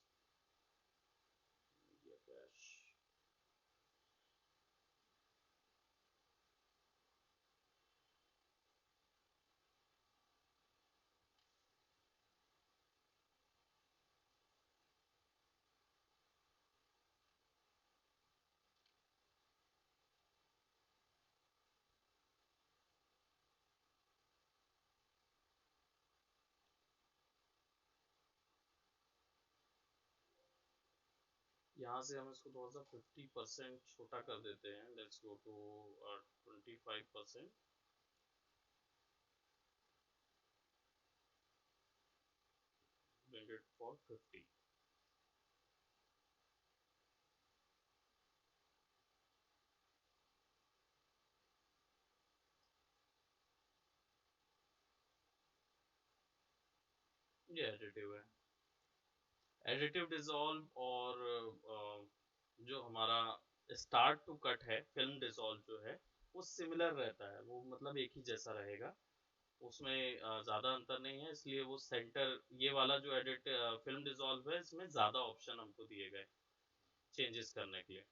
media cash, यहाँ से हम इसको थोड़ा सा 50% छोटा कर देते हैं। Let's go to 25%, bring it for 50। ये एडिटिव है, एडिटिव डिसॉल्व, और जो हमारा स्टार्ट टू कट है, फिल्म डिसॉल्व जो है वो सिमिलर रहता है, वो मतलब एक ही जैसा रहेगा, उसमें ज़्यादा अंतर नहीं है। इसलिए वो सेंटर, ये वाला जो एडिट फिल्म डिसॉल्व है, इसमें ज़्यादा ऑप्शन हमको दिए गए चेंजेस करने के लिए।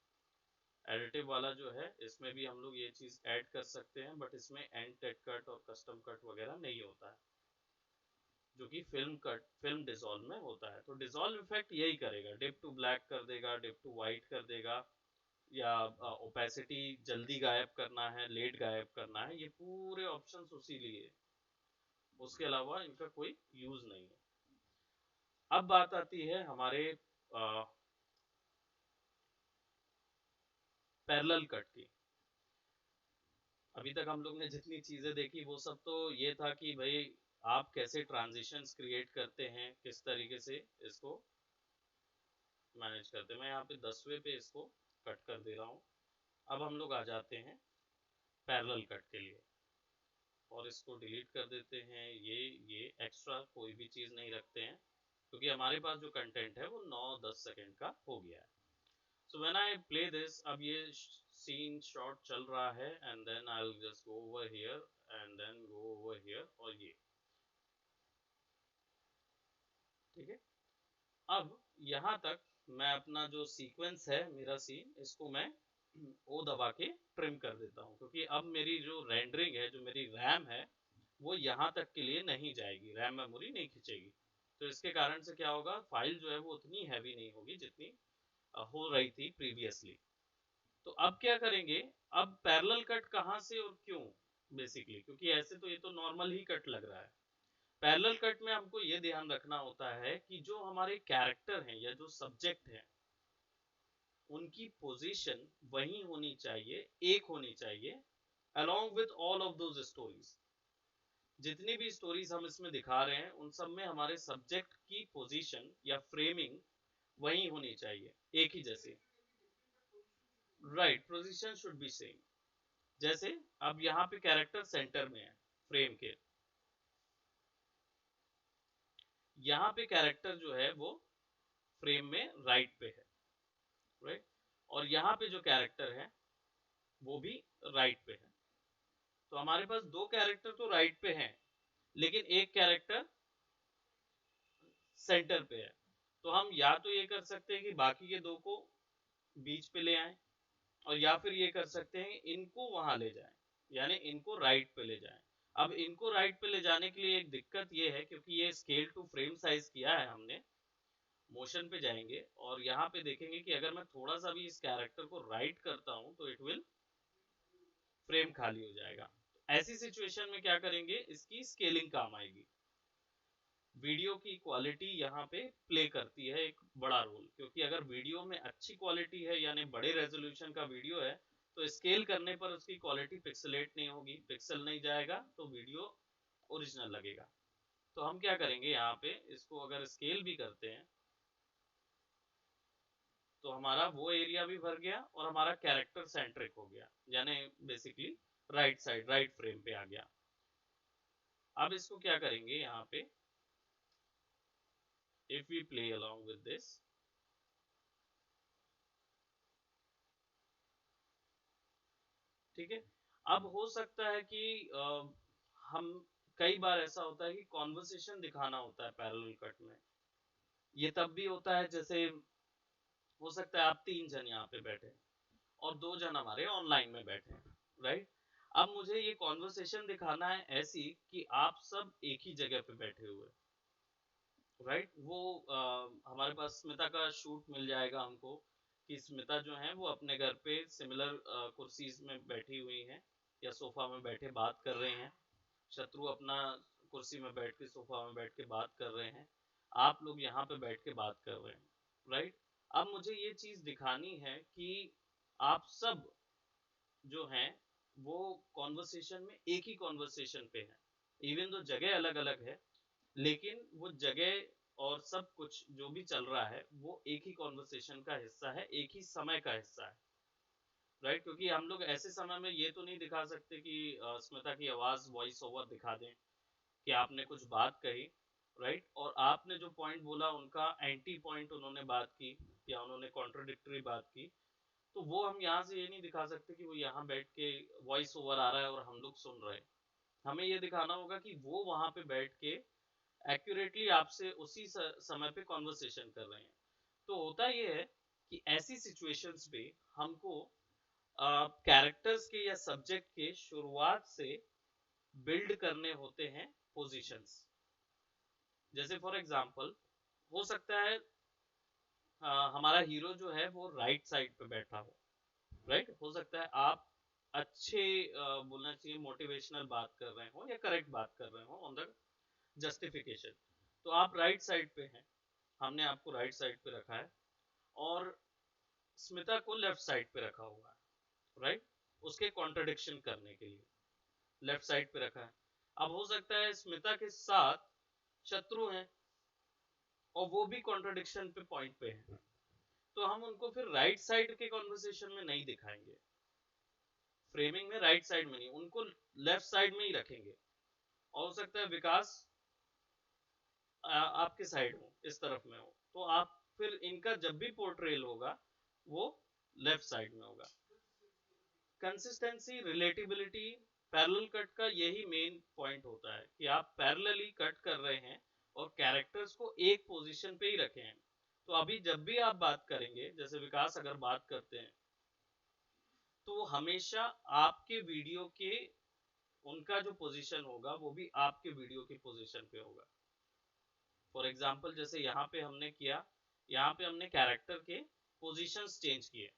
एडिटिव वाला जो है इसमें भी हम लोग ये चीज़ ऐड कर सकते हैं, बट इसमें एंड टेड कट और कस्टम कट वगैरह नहीं होता है, जो कि फिल्म कट, फिल्म डिसॉल्व में होता है। तो डिसॉल्व इफेक्ट यही करेगा, डिप टू ब्लैक कर देगा, डिप टू वाइट कर देगा, या ओपेसिटी जल्दी गायब करना है, लेट गायब करना है, ये पूरे ऑप्शंस उसी लिए, उसके अलावा इनका कोई यूज नहीं है। अब बात आती है हमारे पैरेलल कट की। अभी तक हम लोग ने जितनी चीजें देखी वो सब तो ये था कि भाई आप कैसे ट्रांजिशंस क्रिएट करते हैं, किस तरीके से इसको मैनेज करते हैं। मैं यहाँ पे 10वें पे इसको कट कर दे रहा हूँ। अब हम लोग आ जाते हैं पैरेलल कट के लिए और इसको डिलीट कर देते हैं। ये एक्स्ट्रा कोई भी चीज नहीं रखते हैं क्योंकि हमारे पास जो कंटेंट है वो 9-10 सेकेंड का हो गया है। So when I play this, अब ये सीन शॉट चल रहा है and then I will just go over here and then go over here और ये ठीक है। अब यहाँ तक मैं अपना जो सीक्वेंस है मेरा सीन, इसको मैं ओ दबा के ट्रिम कर देता हूँ क्योंकि अब मेरी जो रेंडरिंग है, जो मेरी रैम है, वो यहाँ तक के लिए नहीं जाएगी, रैम मेमोरी नहीं खींचेगी। तो इसके कारण से क्या होगा, फाइल जो है वो उतनी हैवी नहीं होगी जितनी हो रही थी प्रीवियसली। तो अब क्या करेंगे, अब पैरेलल कट कहाँ से और क्यों, बेसिकली क्योंकि ऐसे तो ये तो नॉर्मल ही कट लग रहा है। पैरेलल कट में हमको ये ध्यान रखना होता है कि जो हमारे कैरेक्टर हैं या जो सब्जेक्ट हैं उनकी पोजीशन वही होनी चाहिए, एक होनी चाहिए, along with all of those stories। जितनी भी स्टोरीज हम इसमें दिखा रहे हैं उन सब में हमारे सब्जेक्ट की पोजीशन या फ्रेमिंग वही होनी चाहिए, एक ही जैसे। Right, position should be same. जैसे अब यहाँ पे कैरेक्टर सेंटर में है फ्रेम के, यहाँ पे कैरेक्टर जो है वो फ्रेम में राइट पे है, राइट, और यहाँ पे जो कैरेक्टर है वो भी राइट पे है। तो हमारे पास दो कैरेक्टर तो राइट पे हैं लेकिन एक कैरेक्टर सेंटर पे है। तो हम या तो ये कर सकते हैं कि बाकी के दो को बीच पे ले आएं और या फिर ये कर सकते हैं इनको वहां ले जाएं, यानी इनको राइट पे ले जाएं। अब इनको राइट पे ले जाने के लिए एक दिक्कत ये है क्योंकि ये स्केल टू फ्रेम साइज किया है हमने, मोशन पे जाएंगे और यहाँ पे देखेंगे कि अगर मैं थोड़ा सा भी इस कैरेक्टर को राइट करता हूं तो इट विल फ्रेम खाली हो जाएगा। ऐसी सिचुएशन में क्या करेंगे, इसकी स्केलिंग काम आएगी। वीडियो की क्वालिटी यहाँ पे प्ले करती है एक बड़ा रोल, क्योंकि अगर वीडियो में अच्छी क्वालिटी है यानी बड़े रेजोल्यूशन का वीडियो है तो स्केल करने पर उसकी क्वालिटी पिक्सलेट नहीं होगी, पिक्सल नहीं जाएगा तो वीडियो ओरिजिनल लगेगा। तो हम क्या करेंगे, यहाँ पे इसको अगर स्केल भी करते हैं तो हमारा वो एरिया भी भर गया और हमारा कैरेक्टर सेंट्रिक हो गया, यानी basically right side, right frame पे आ गया। अब इसको क्या करेंगे, यहाँ पे if we play along with this, ठीक है। अब हो सकता है कि हम कई बार ऐसा होता है कि कॉन्वर्सेशन दिखाना होता है पैरेलल कट में। ये तब भी होता है जैसे हो सकता है आप 3 जन यहाँ पे बैठे और 2 जन हमारे ऑनलाइन में बैठे हैं, राइट। अब मुझे ये कॉन्वर्सेशन दिखाना है ऐसी कि आप सब एक ही जगह पे बैठे हुए, राइट। वो हमारे पास स्मिता का शूट मिल जाएगा हमको कि स्मिता जो है वो अपने घर पे सिमिलर कुर्सीज में बैठी हुई हैं या सोफा में बैठे बात कर रहे हैं, शत्रु अपना कुर्सी में बैठ के सोफा में बैठ के बात कर रहे हैं, आप लोग यहाँ पे बैठ के बात कर रहे हैं, राइट। अब मुझे ये चीज दिखानी है कि आप सब जो हैं वो कॉन्वर्सेशन में एक ही कॉन्वर्सेशन पे हैं, इवन दो जगह अलग अलग है लेकिन वो जगह और सब कुछ जो भी चल रहा है वो एक ही कॉन्वर्सेशन का हिस्सा है, एक ही समय का हिस्सा है, राइट। क्योंकि हम लोग ऐसे समय में ये तो नहीं दिखा सकते कि स्मिता की आवाज वॉइस ओवर दिखा दें कि आपने कुछ बात कही, राइट, और आपने जो पॉइंट बोला उनका एंटी पॉइंट उन्होंने बात की या उन्होंने कॉन्ट्रोडिक्टरी बात की, तो वो हम यहाँ से ये नहीं दिखा सकते कि वो यहाँ बैठ के वॉइस ओवर आ रहा है और हम लोग सुन रहे हैं। हमें ये दिखाना होगा कि वो वहां पे बैठ के एक्यूरेटली आपसे उसी समय पे कॉन्वर्सेशन कर रहे हैं। तो होता ये है कि ऐसी सिचुएशंस पे हमको कैरेक्टर्स के या सब्जेक्ट के शुरुआत से बिल्ड करने होते हैं पोजीशंस। जैसे फॉर एग्जांपल हो सकता है हमारा हीरो जो है वो राइट साइड पे बैठा हो, राइट। हो सकता है आप अच्छे बोलना चाहिए मोटिवेशनल बात कर रहे हो या करेक्ट बात कर रहे हो ऑन द जस्टिफिकेशन, तो आप राइट साइड पे हैं, हमने आपको राइट साइड पे रखा है। और स्मिता को लेफ्ट साइड पे रखा हुआ है, राइट, उसके कॉन्ट्रडिक्शन करने के लिए लेफ्ट साइड पे रखा है। अब हो सकता है स्मिता के साथ शत्रु हैं और वो भी कॉन्ट्रडिक्शन पे पॉइंट पे हैं, तो हम उनको फिर राइट साइड के कॉन्वर्सेशन में नहीं दिखाएंगे, फ्रेमिंग में राइट साइड में नहीं, उनको लेफ्ट साइड में ही रखेंगे। और हो सकता है विकास आपके साइड हो, इस तरफ में हो, तो आप फिर इनका जब भी पोर्ट्रेल होगा वो लेफ्ट साइड में होगा। कंसिस्टेंसी, रिलेटेबिलिटी, पैरेलल कट का यही मेन पॉइंट होता है कि आप पैरेलली कट कर रहे हैं और कैरेक्टर्स को एक पोजीशन पे ही रखे हैं। तो अभी जब भी आप बात करेंगे, जैसे विकास अगर बात करते हैं, तो हमेशा आपके वीडियो के उनका जो पोजीशन होगा वो भी आपके वीडियो की पोजीशन पे होगा। फॉर एग्जांपल जैसे यहाँ पे हमने किया, यहाँ पे हमने कैरेक्टर के पोजीशंस चेंज किए,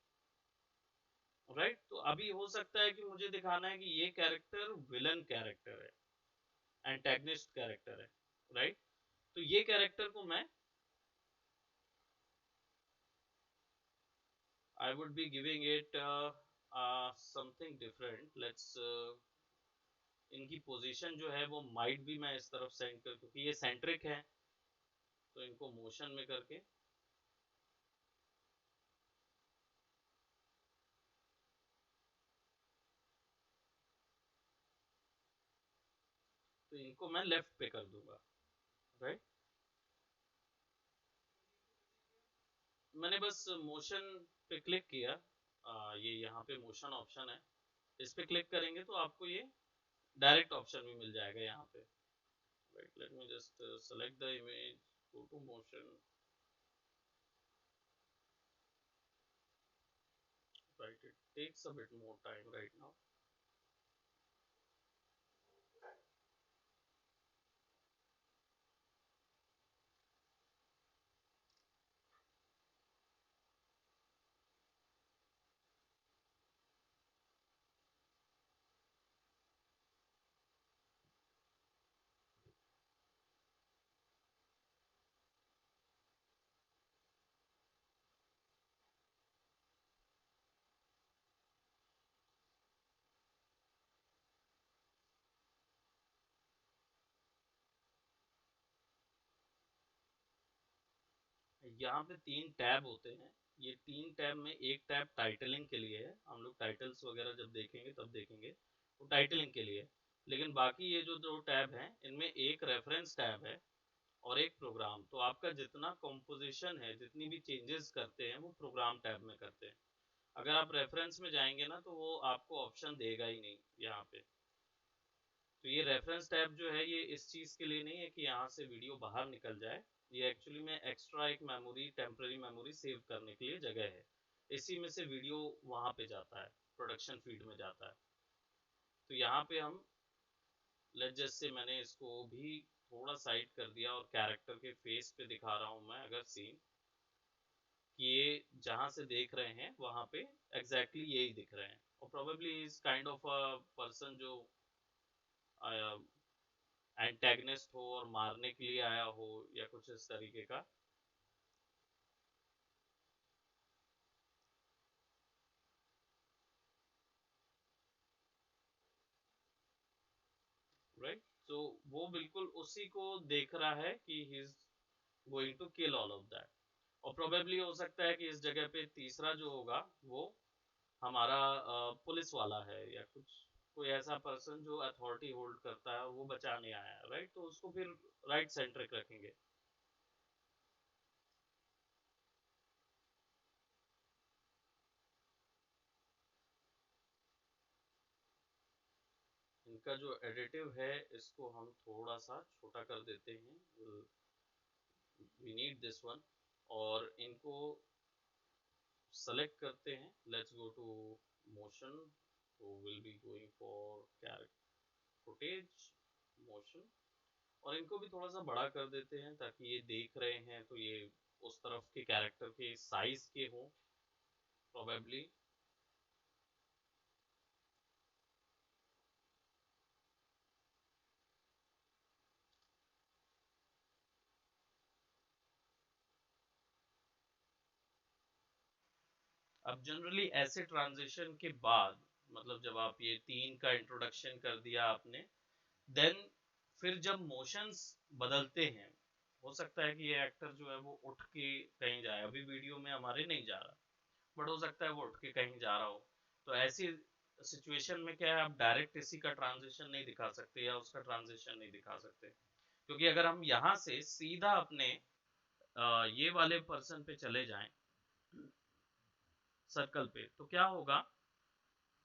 राइट। तो अभी हो सकता है कि मुझे दिखाना है कि ये कैरेक्टर विलन कैरेक्टर है, एंटेगनिस्ट कैरेक्टर है, राइट। तो ये कैरेक्टर को मैं I would be giving it something different. Let's इनकी पोजीशन जो है वो माइट भी मैं इस तरफ सेंड कर, क्योंकि ये सेंट्रिक है, तो इनको मोशन में करके तो इनको मैं लेफ्ट पे कर दूंगा, राइट। मैंने बस मोशन पे क्लिक किया, ये यहाँ पे मोशन ऑप्शन है, इस पे क्लिक करेंगे तो आपको ये डायरेक्ट ऑप्शन भी मिल जाएगा यहाँ पे, right. Let me just select the image, go to motion, right. It takes a bit more time right now. यहाँ पे 3 टैब होते हैं, ये 3 टैब में एक टैब टाइटलिंग के लिए है, हम लोग टाइटल्स वगैरह जब देखेंगे तब देखेंगे, तो टाइटलिंग के लिए। लेकिन बाकी ये जो दो टैब हैं इनमें एक रेफरेंस टैब है और एक प्रोग्राम। तो आपका जितना कॉम्पोजिशन है, जितनी भी चेंजेस करते हैं वो प्रोग्राम टैब में करते हैं। अगर आप रेफरेंस में जाएंगे ना तो वो आपको ऑप्शन देगा ही नहीं यहाँ पे। तो ये रेफरेंस टैब जो है ये इस चीज़ के लिए नहीं है कि यहाँ से वीडियो बाहर निकल जाए, ये एक्चुअली में एक्स्ट्रा एक मेमोरी, टेम्पररी मेमोरी सेव करने के लिए जगह है। इसी में से वीडियो वहाँ पे जाता है, प्रोडक्शन फीड में जाता है। तो यहाँ पे हम लेट जैसे मैंने इसको भी थोड़ा साइड कर दिया और कैरेक्टर के फेस पे दिखा रहा हूँ मैं अगर सीन, कि ये जहाँ से देख रहे हैं वहाँ पे एग्जैक्टली यही दिख रहे हैं। और probably is kind of a person जो एंटेगनिस्ट हो और मारने के लिए आया हो या कुछ इस तरीके का, राइट। तो वो बिल्कुल उसी को देख रहा है कि he is going to kill all of that. और प्रोबेबली हो सकता है कि इस जगह पे तीसरा जो होगा वो हमारा पुलिस वाला है या कुछ कोई ऐसा पर्सन जो अथॉरिटी होल्ड करता है और वो बचाने आया है, राइट। तो उसको फिर राइट सेंट्रिक रखेंगे। इनका जो एडिटिव है इसको हम थोड़ा सा छोटा कर देते हैं, वी नीड दिस वन। और इनको सेलेक्ट करते हैं, लेट्स गो टू मोशन, तो will be going for character footage motion. और इनको भी थोड़ा सा बड़ा कर देते हैं ताकि ये देख रहे हैं तो ये उस तरफ के कैरेक्टर के साइज के हों प्रोबेबली। अब जनरली ऐसे ट्रांजिशन के बाद, मतलब जब आप ये 3 का इंट्रोडक्शन कर दिया आपने, देन फिर जब मोशंस बदलते हैं, हो सकता है कि ये एक्टर जो है वो उठ के कहीं जाए, अभी वीडियो में हमारे नहीं जा रहा, बट हो सकता है वो उठ के कहीं जा रहा हो। तो ऐसी सिचुएशन में क्या है, आप डायरेक्ट इसी का ट्रांजिशन नहीं दिखा सकते या उसका ट्रांजिशन नहीं दिखा सकते, क्योंकि अगर हम यहाँ से सीधा अपने ये वाले पर्सन पे चले जाएं, सर्कल पे, तो क्या होगा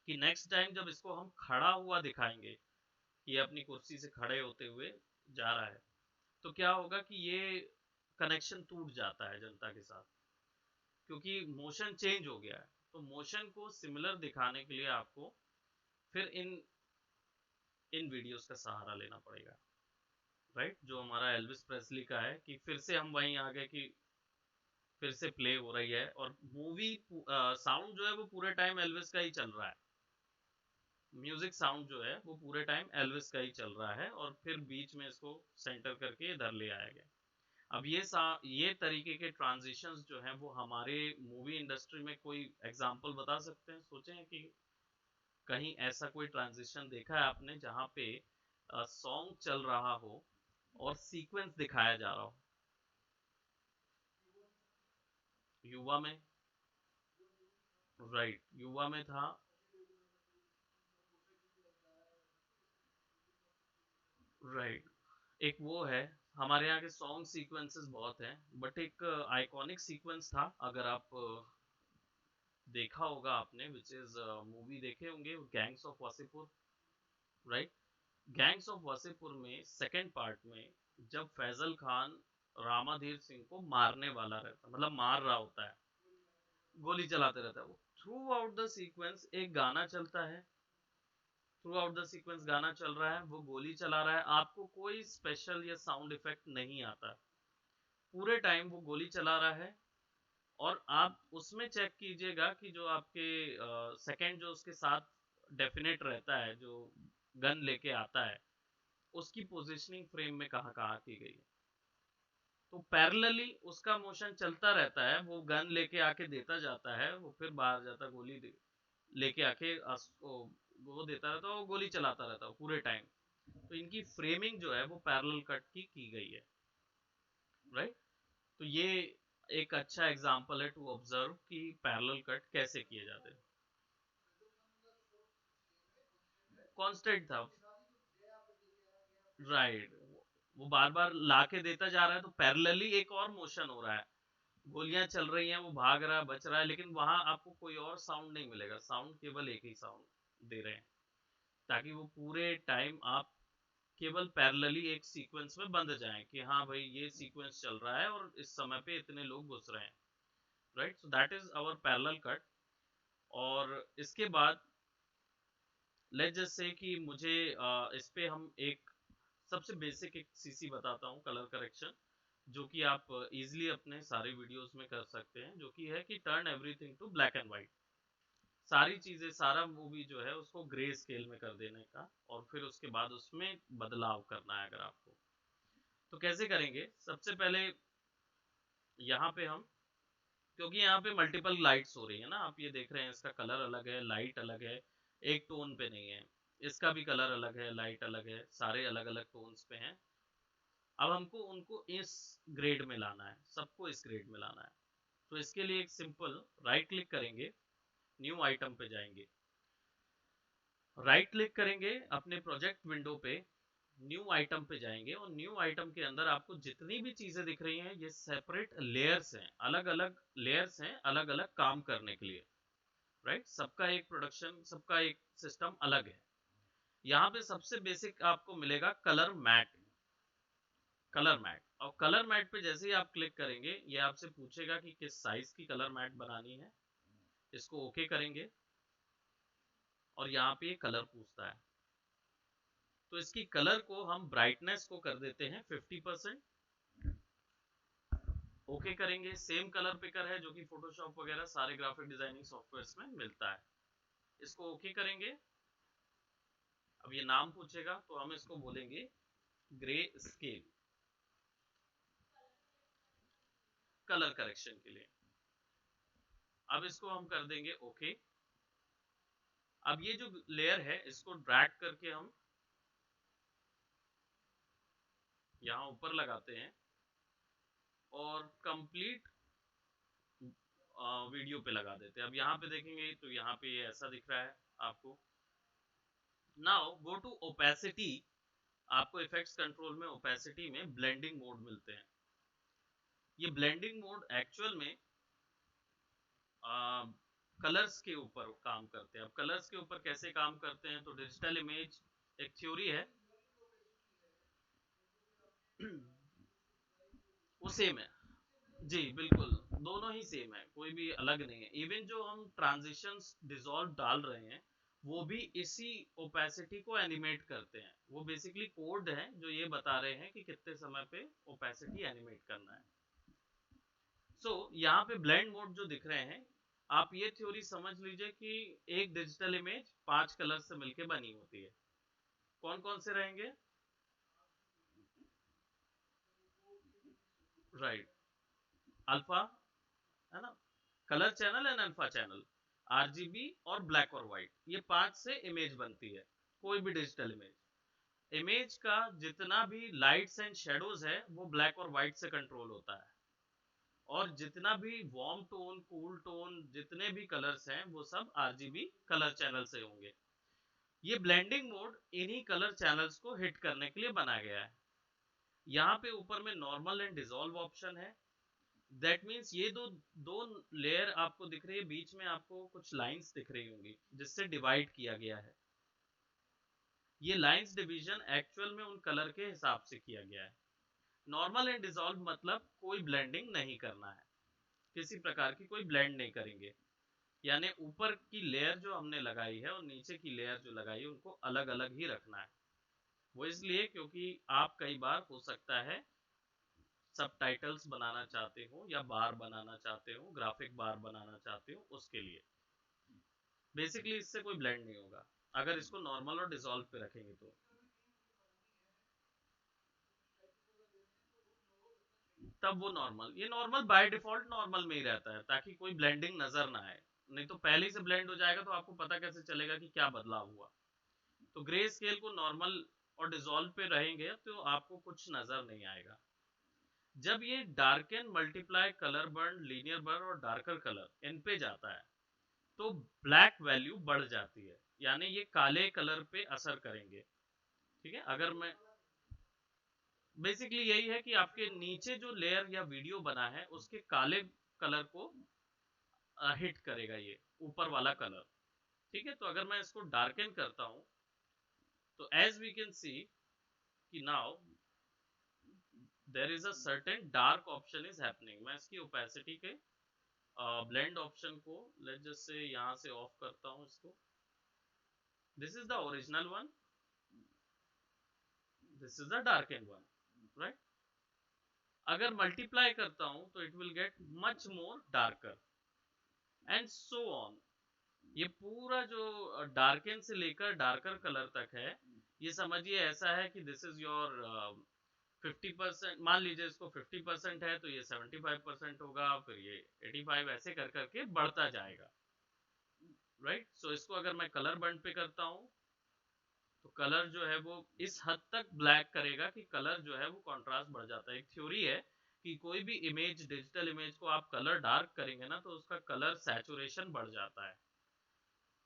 कि नेक्स्ट टाइम जब इसको हम खड़ा हुआ दिखाएंगे, कि ये अपनी कुर्सी से खड़े होते हुए जा रहा है, तो क्या होगा कि ये कनेक्शन टूट जाता है जनता के साथ, क्योंकि मोशन चेंज हो गया है। तो मोशन को सिमिलर दिखाने के लिए आपको फिर इन इन वीडियोस का सहारा लेना पड़ेगा, राइट। जो हमारा एल्विस प्रेस्ली का है कि फिर से हम वहीं आ गए कि फिर से प्ले हो रही है, और मूवी साउंड जो है वो पूरे टाइम एल्विस का ही चल रहा है, म्यूजिक साउंड जो है वो पूरे टाइम एल्विस का ही चल रहा है, और फिर बीच में इसको सेंटर करके इधर ले आया गया। अब ये तरीके के ट्रांजिशंस जो हैं वो हमारे मूवी इंडस्ट्री में कोई एग्जांपल बता सकते हैं? सोचे हैं कि कहीं ऐसा कोई ट्रांजिशन देखा है आपने जहाँ पे सॉन्ग चल रहा हो और सीक्वेंस दिखाया जा रहा हो? युवा में, राइट, युवा में था। राइट, एक वो है, हमारे यहाँ के सॉन्ग सीक्वेंसेस बहुत हैं, बट एक आइकॉनिक सीक्वेंस था, अगर आप देखा होगा आपने, विच इज मूवी देखे होंगे, gangs of Wasseypur, right. Gangs of Wasseypur में सेकंड पार्ट में जब फैजल खान रामाधीर सिंह को मारने वाला रहता, मतलब मार रहा होता है, गोली चलाते रहता है, वो थ्रू आउट द सीक्वेंस एक गाना चलता है, थ्रू आउट द सीक्वेंस गाना चल रहा है, वो गोली चला रहा है, आपको कोई स्पेशल या साउंड इफेक्ट नहीं आता, पूरे टाइम वो गोली चला रहा है। और आप उसमें चेक कीजिएगा कि जो आपके सेकंड जो उसके साथ डेफिनेट रहता है, जो गन लेके आता है, उसकी पोजीशनिंग फ्रेम में कहाँ कहाँ की गई है। तो पैरेलली उसका मोशन चलता रहता है, वो गन लेके आके देता जाता है, वो फिर बाहर जाता, लेके आके वो देता रहता है, वो गोली चलाता रहता है पूरे टाइम। तो इनकी फ्रेमिंग जो है वो पैरेलल कट की गई है, राइट। तो ये एक अच्छा एग्जांपल है टू ऑब्जर्व कि पैरेलल कट कैसे किए जाते हैं। कांस्टेंट था, राइट, वो बार बार लाके देता जा रहा है, तो पैरेलली एक और मोशन हो रहा है, गोलियां चल रही हैं, वो भाग रहा है, बच रहा है, लेकिन वहां आपको कोई और साउंड नहीं मिलेगा, साउंड केवल एक ही साउंड दे रहे हैं, ताकि वो पूरे टाइम आप केवल पैरेलली एक सीक्वेंस में बंध जाएं कि हाँ भाई ये सीक्वेंस चल रहा है और इस समय पे इतने लोग घुस रहे हैं, right. So that is our parallel cut. और इसके बाद लेट्स जस्ट से कि मुझे इस पे हम एक सबसे बेसिक एक सीसी बताता हूँ, कलर करेक्शन, जो कि आप इजीली अपने सारे वीडियोस में कर सकते हैं, जो कि है कि turn everything to black and white, सारी चीजें, सारा मूवी जो है उसको ग्रे स्केल में कर देने का, और फिर उसके बाद उसमें बदलाव करना है अगर आपको। तो कैसे करेंगे? सबसे पहले यहाँ पे हम, क्योंकि यहाँ पे मल्टीपल लाइट्स हो रही है ना, आप ये देख रहे हैं, इसका कलर अलग है, लाइट अलग है, एक टोन पे नहीं है, इसका भी कलर अलग है, लाइट अलग है, सारे अलग अलग टोन्स पे हैं। अब हमको उनको इस ग्रेड में लाना है, सबको इस ग्रेड में लाना है। तो इसके लिए एक सिंपल राइट क्लिक करेंगे, न्यू आइटम पे जाएंगे, राइट क्लिक करेंगे अपने प्रोजेक्ट विंडो पे, न्यू आइटम पे जाएंगे, और न्यू आइटम के अंदर आपको जितनी भी चीजें दिख रही हैं ये सेपरेट लेयर्स हैं, अलग अलग लेयर्स हैं, अलग अलग काम करने के लिए, राइट। सबका एक प्रोडक्शन, सबका एक सिस्टम अलग है। यहाँ पे सबसे बेसिक आपको मिलेगा कलर मैट, कलर मैट। और कलर मैट पे जैसे ही आप क्लिक करेंगे, ये आपसे पूछेगा कि किस साइज की कलर मैट बनानी है, इसको ओके करेंगे, और यहाँ पे कलर पूछता है, तो इसकी कलर को हम ब्राइटनेस को कर देते हैं 50%, ओके करेंगे। सेम कलर पिकर है जो कि फोटोशॉप वगैरह सारे ग्राफिक डिजाइनिंग सॉफ्टवेयर्स में मिलता है, इसको ओके करेंगे। अब ये नाम पूछेगा, तो हम इसको बोलेंगे ग्रे स्केल, कलर करेक्शन के लिए। अब इसको हम कर देंगे ओके। अब ये जो लेयर है इसको ड्रैग करके हम यहाँ ऊपर लगाते हैं और कंप्लीट वीडियो पे लगा देते हैं। अब यहाँ पे देखेंगे तो यहाँ पे ये ऐसा दिख रहा है आपको। Now go to opacity. आपको इफेक्ट्स कंट्रोल में ओपेसिटी में ब्लेंडिंग मोड मिलते हैं। ये ब्लेंडिंग मोड एक्चुअल में कलर्स के ऊपर काम करते हैं। अब कलर्स के ऊपर कैसे काम करते हैं, तो डिजिटल इमेज एक थ्योरी है वो सेम है जी, बिल्कुल दोनों ही सेम है, कोई भी अलग नहीं है। इवन जो हम ट्रांजिशंस डिसॉल्व डाल रहे हैं वो भी इसी ओपेसिटी को एनिमेट करते हैं। वो बेसिकली कोड है जो ये बता रहे हैं कि कितने समय पे ओपेसिटी एनिमेट करना है। सो यहाँ पे ब्लेंड मोड जो दिख रहे हैं, आप ये थ्योरी समझ लीजिए कि एक डिजिटल इमेज 5 कलर से मिलके बनी होती है। कौन कौन से रहेंगे? राइट, अल्फा है ना, colour channel and alpha channel, RGB और ब्लैक और व्हाइट, ये 5 से इमेज बनती है कोई भी डिजिटल इमेज। इमेज का जितना भी लाइट्स एंड शेडोज है वो ब्लैक और व्हाइट से कंट्रोल होता है, और जितना भी वार्म टोन, कूल टोन, जितने भी कलर्स हैं वो सब आरजीबी कलर चैनल से होंगे। ये ब्लेंडिंग मोड इन्हीं कलर चैनल्स को हिट करने के लिए बनाया गया है। यहाँ पे ऊपर में नॉर्मल एंड डिसॉल्व ऑप्शन है। दैट मीन्स ये दो दो लेयर आपको दिख रही है, बीच में आपको कुछ लाइंस दिख रही होंगी जिससे डिवाइड किया गया है। ये लाइंस डिवीजन एक्चुअल में उन कलर के हिसाब से किया गया है। नॉर्मल एंड डिसॉल्व मतलब कोई ब्लेंडिंग नहीं करना है, किसी प्रकार की कोई ब्लेंड नहीं करेंगे। यानी ऊपर की लेयर जो हमने लगाई है और नीचे की लेयर जो लगाई है उनको अलग अलग ही रखना है। वो इसलिए क्योंकि आप कई बार हो सकता है सब टाइटल्स बनाना चाहते हो या बार बनाना चाहते हो, ग्राफिक बार बनाना चाहते हो, उसके लिए बेसिकली इससे कोई ब्लेंड नहीं होगा अगर इसको नॉर्मल और डिसॉल्व पे रखेंगे तो। तब वो नॉर्मल, ये नॉर्मल बाय डिफॉल्ट नॉर्मल में ही रहता है ताकि कोई ब्लेंडिंग नजर ना आए, नहीं तो पहले ही से ब्लेंड हो जाएगा तो आपको पता कैसे चलेगा कि क्या बदलाव हुआ। तो ग्रे स्केल को नॉर्मल और डिसॉल्व पे रहेंगे तो आपको कुछ नजर नहीं आएगा। जब ये darken, multiply, colour burn, linear burn और डार्कर कलर इन पे जाता है तो ब्लैक वैल्यू बढ़ जाती है, यानी ये काले कलर पे असर करेंगे। ठीक है, अगर मैं बेसिकली यही है कि आपके नीचे जो लेयर या वीडियो बना है उसके काले कलर को हिट करेगा ये ऊपर वाला कलर। ठीक है, तो अगर मैं इसको डार्कन करता हूं तो एज वी कैन सी कि now there is a certain dark option is happening. मैं इसकी ओपेसिटी के ब्लेंड ऑप्शन को लेट्स जस्ट से यहां से ऑफ करता हूं इसको। This is the original one, this is the darken one, right. अगर मल्टीप्लाई करता हूं तो it will get much more darker and so on. ये पूरा जो डार्कन से लेकर डार्कर कलर तक है, ये समझिए ऐसा है कि दिस इज योर 50%, मान लीजिए इसको 50% है तो ये 75% होगा, फिर ये 85, ऐसे कर करके बढ़ता जाएगा, राइट। सो इसको अगर मैं कलर बर्न पे करता हूं तो कलर जो है वो इस हद तक ब्लैक करेगा कि कलर जो है वो कंट्रास्ट बढ़ जाता है। एक थ्योरी है कि कोई भी इमेज, डिजिटल इमेज को आप कलर डार्क करेंगे ना तो उसका कलर सैचुरेशन बढ़ जाता है।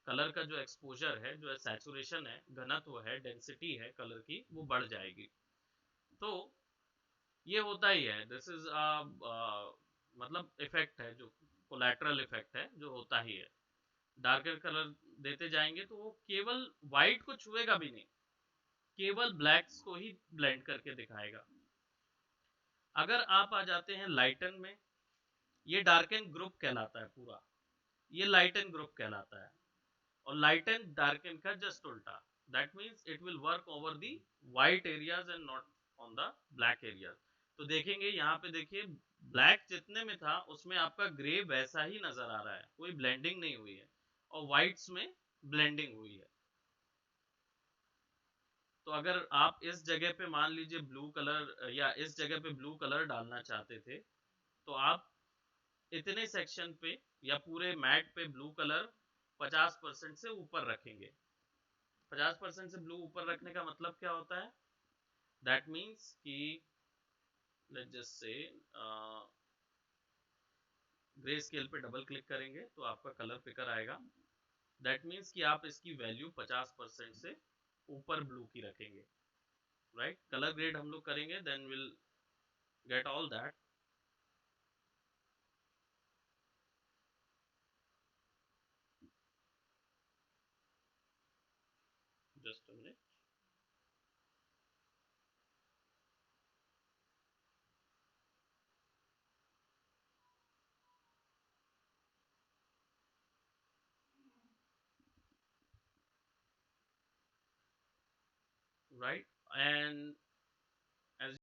कलर का जो एक्सपोजर है, जो सैचुरेशन है, घनत्व है, डेंसिटी है कलर की, वो बढ़ जाएगी। तो ये होता ही है, दिस इज मतलब इफेक्ट है, जो कोलैटरल इफेक्ट है जो होता ही है। डार्कर कलर देते जाएंगे तो वो केवल व्हाइट को छुएगा भी नहीं, केवल ब्लैक्स को ही ब्लेंड करके दिखाएगा। अगर आप आ जाते हैं लाइटन में, ये डार्कन ग्रुप कहलाता है पूरा, ये लाइटन ग्रुप कहलाता है। और लाइटन डार्कन का जस्ट उल्टा, that means it will work over the white areas and not on the black areas. तो देखेंगे यहाँ पे, देखिए ब्लैक जितने में था उसमें आपका ग्रे वैसा ही नजर आ रहा है, कोई ब्लेंडिंग नहीं हुई है, और व्हाइट्स में ब्लेंडिंग हुई है। तो अगर आप इस जगह पे मान लीजिए ब्लू कलर, या इस जगह पे ब्लू कलर डालना चाहते थे तो आप इतने सेक्शन पे या पूरे मैट पे ब्लू कलर 50% से ऊपर रखेंगे। 50% से ब्लू ऊपर रखने का मतलब क्या होता है? दैट मीन्स कि लेट्स जस्ट से ग्रे स्केल पे डबल क्लिक करेंगे तो आपका कलर पिकर आएगा। दैट मीन्स कि आप इसकी वैल्यू 50% से ऊपर ब्लू की रखेंगे, राइट? कलर ग्रेड हम लोग करेंगे, then will get all that. Just a minute. Right, and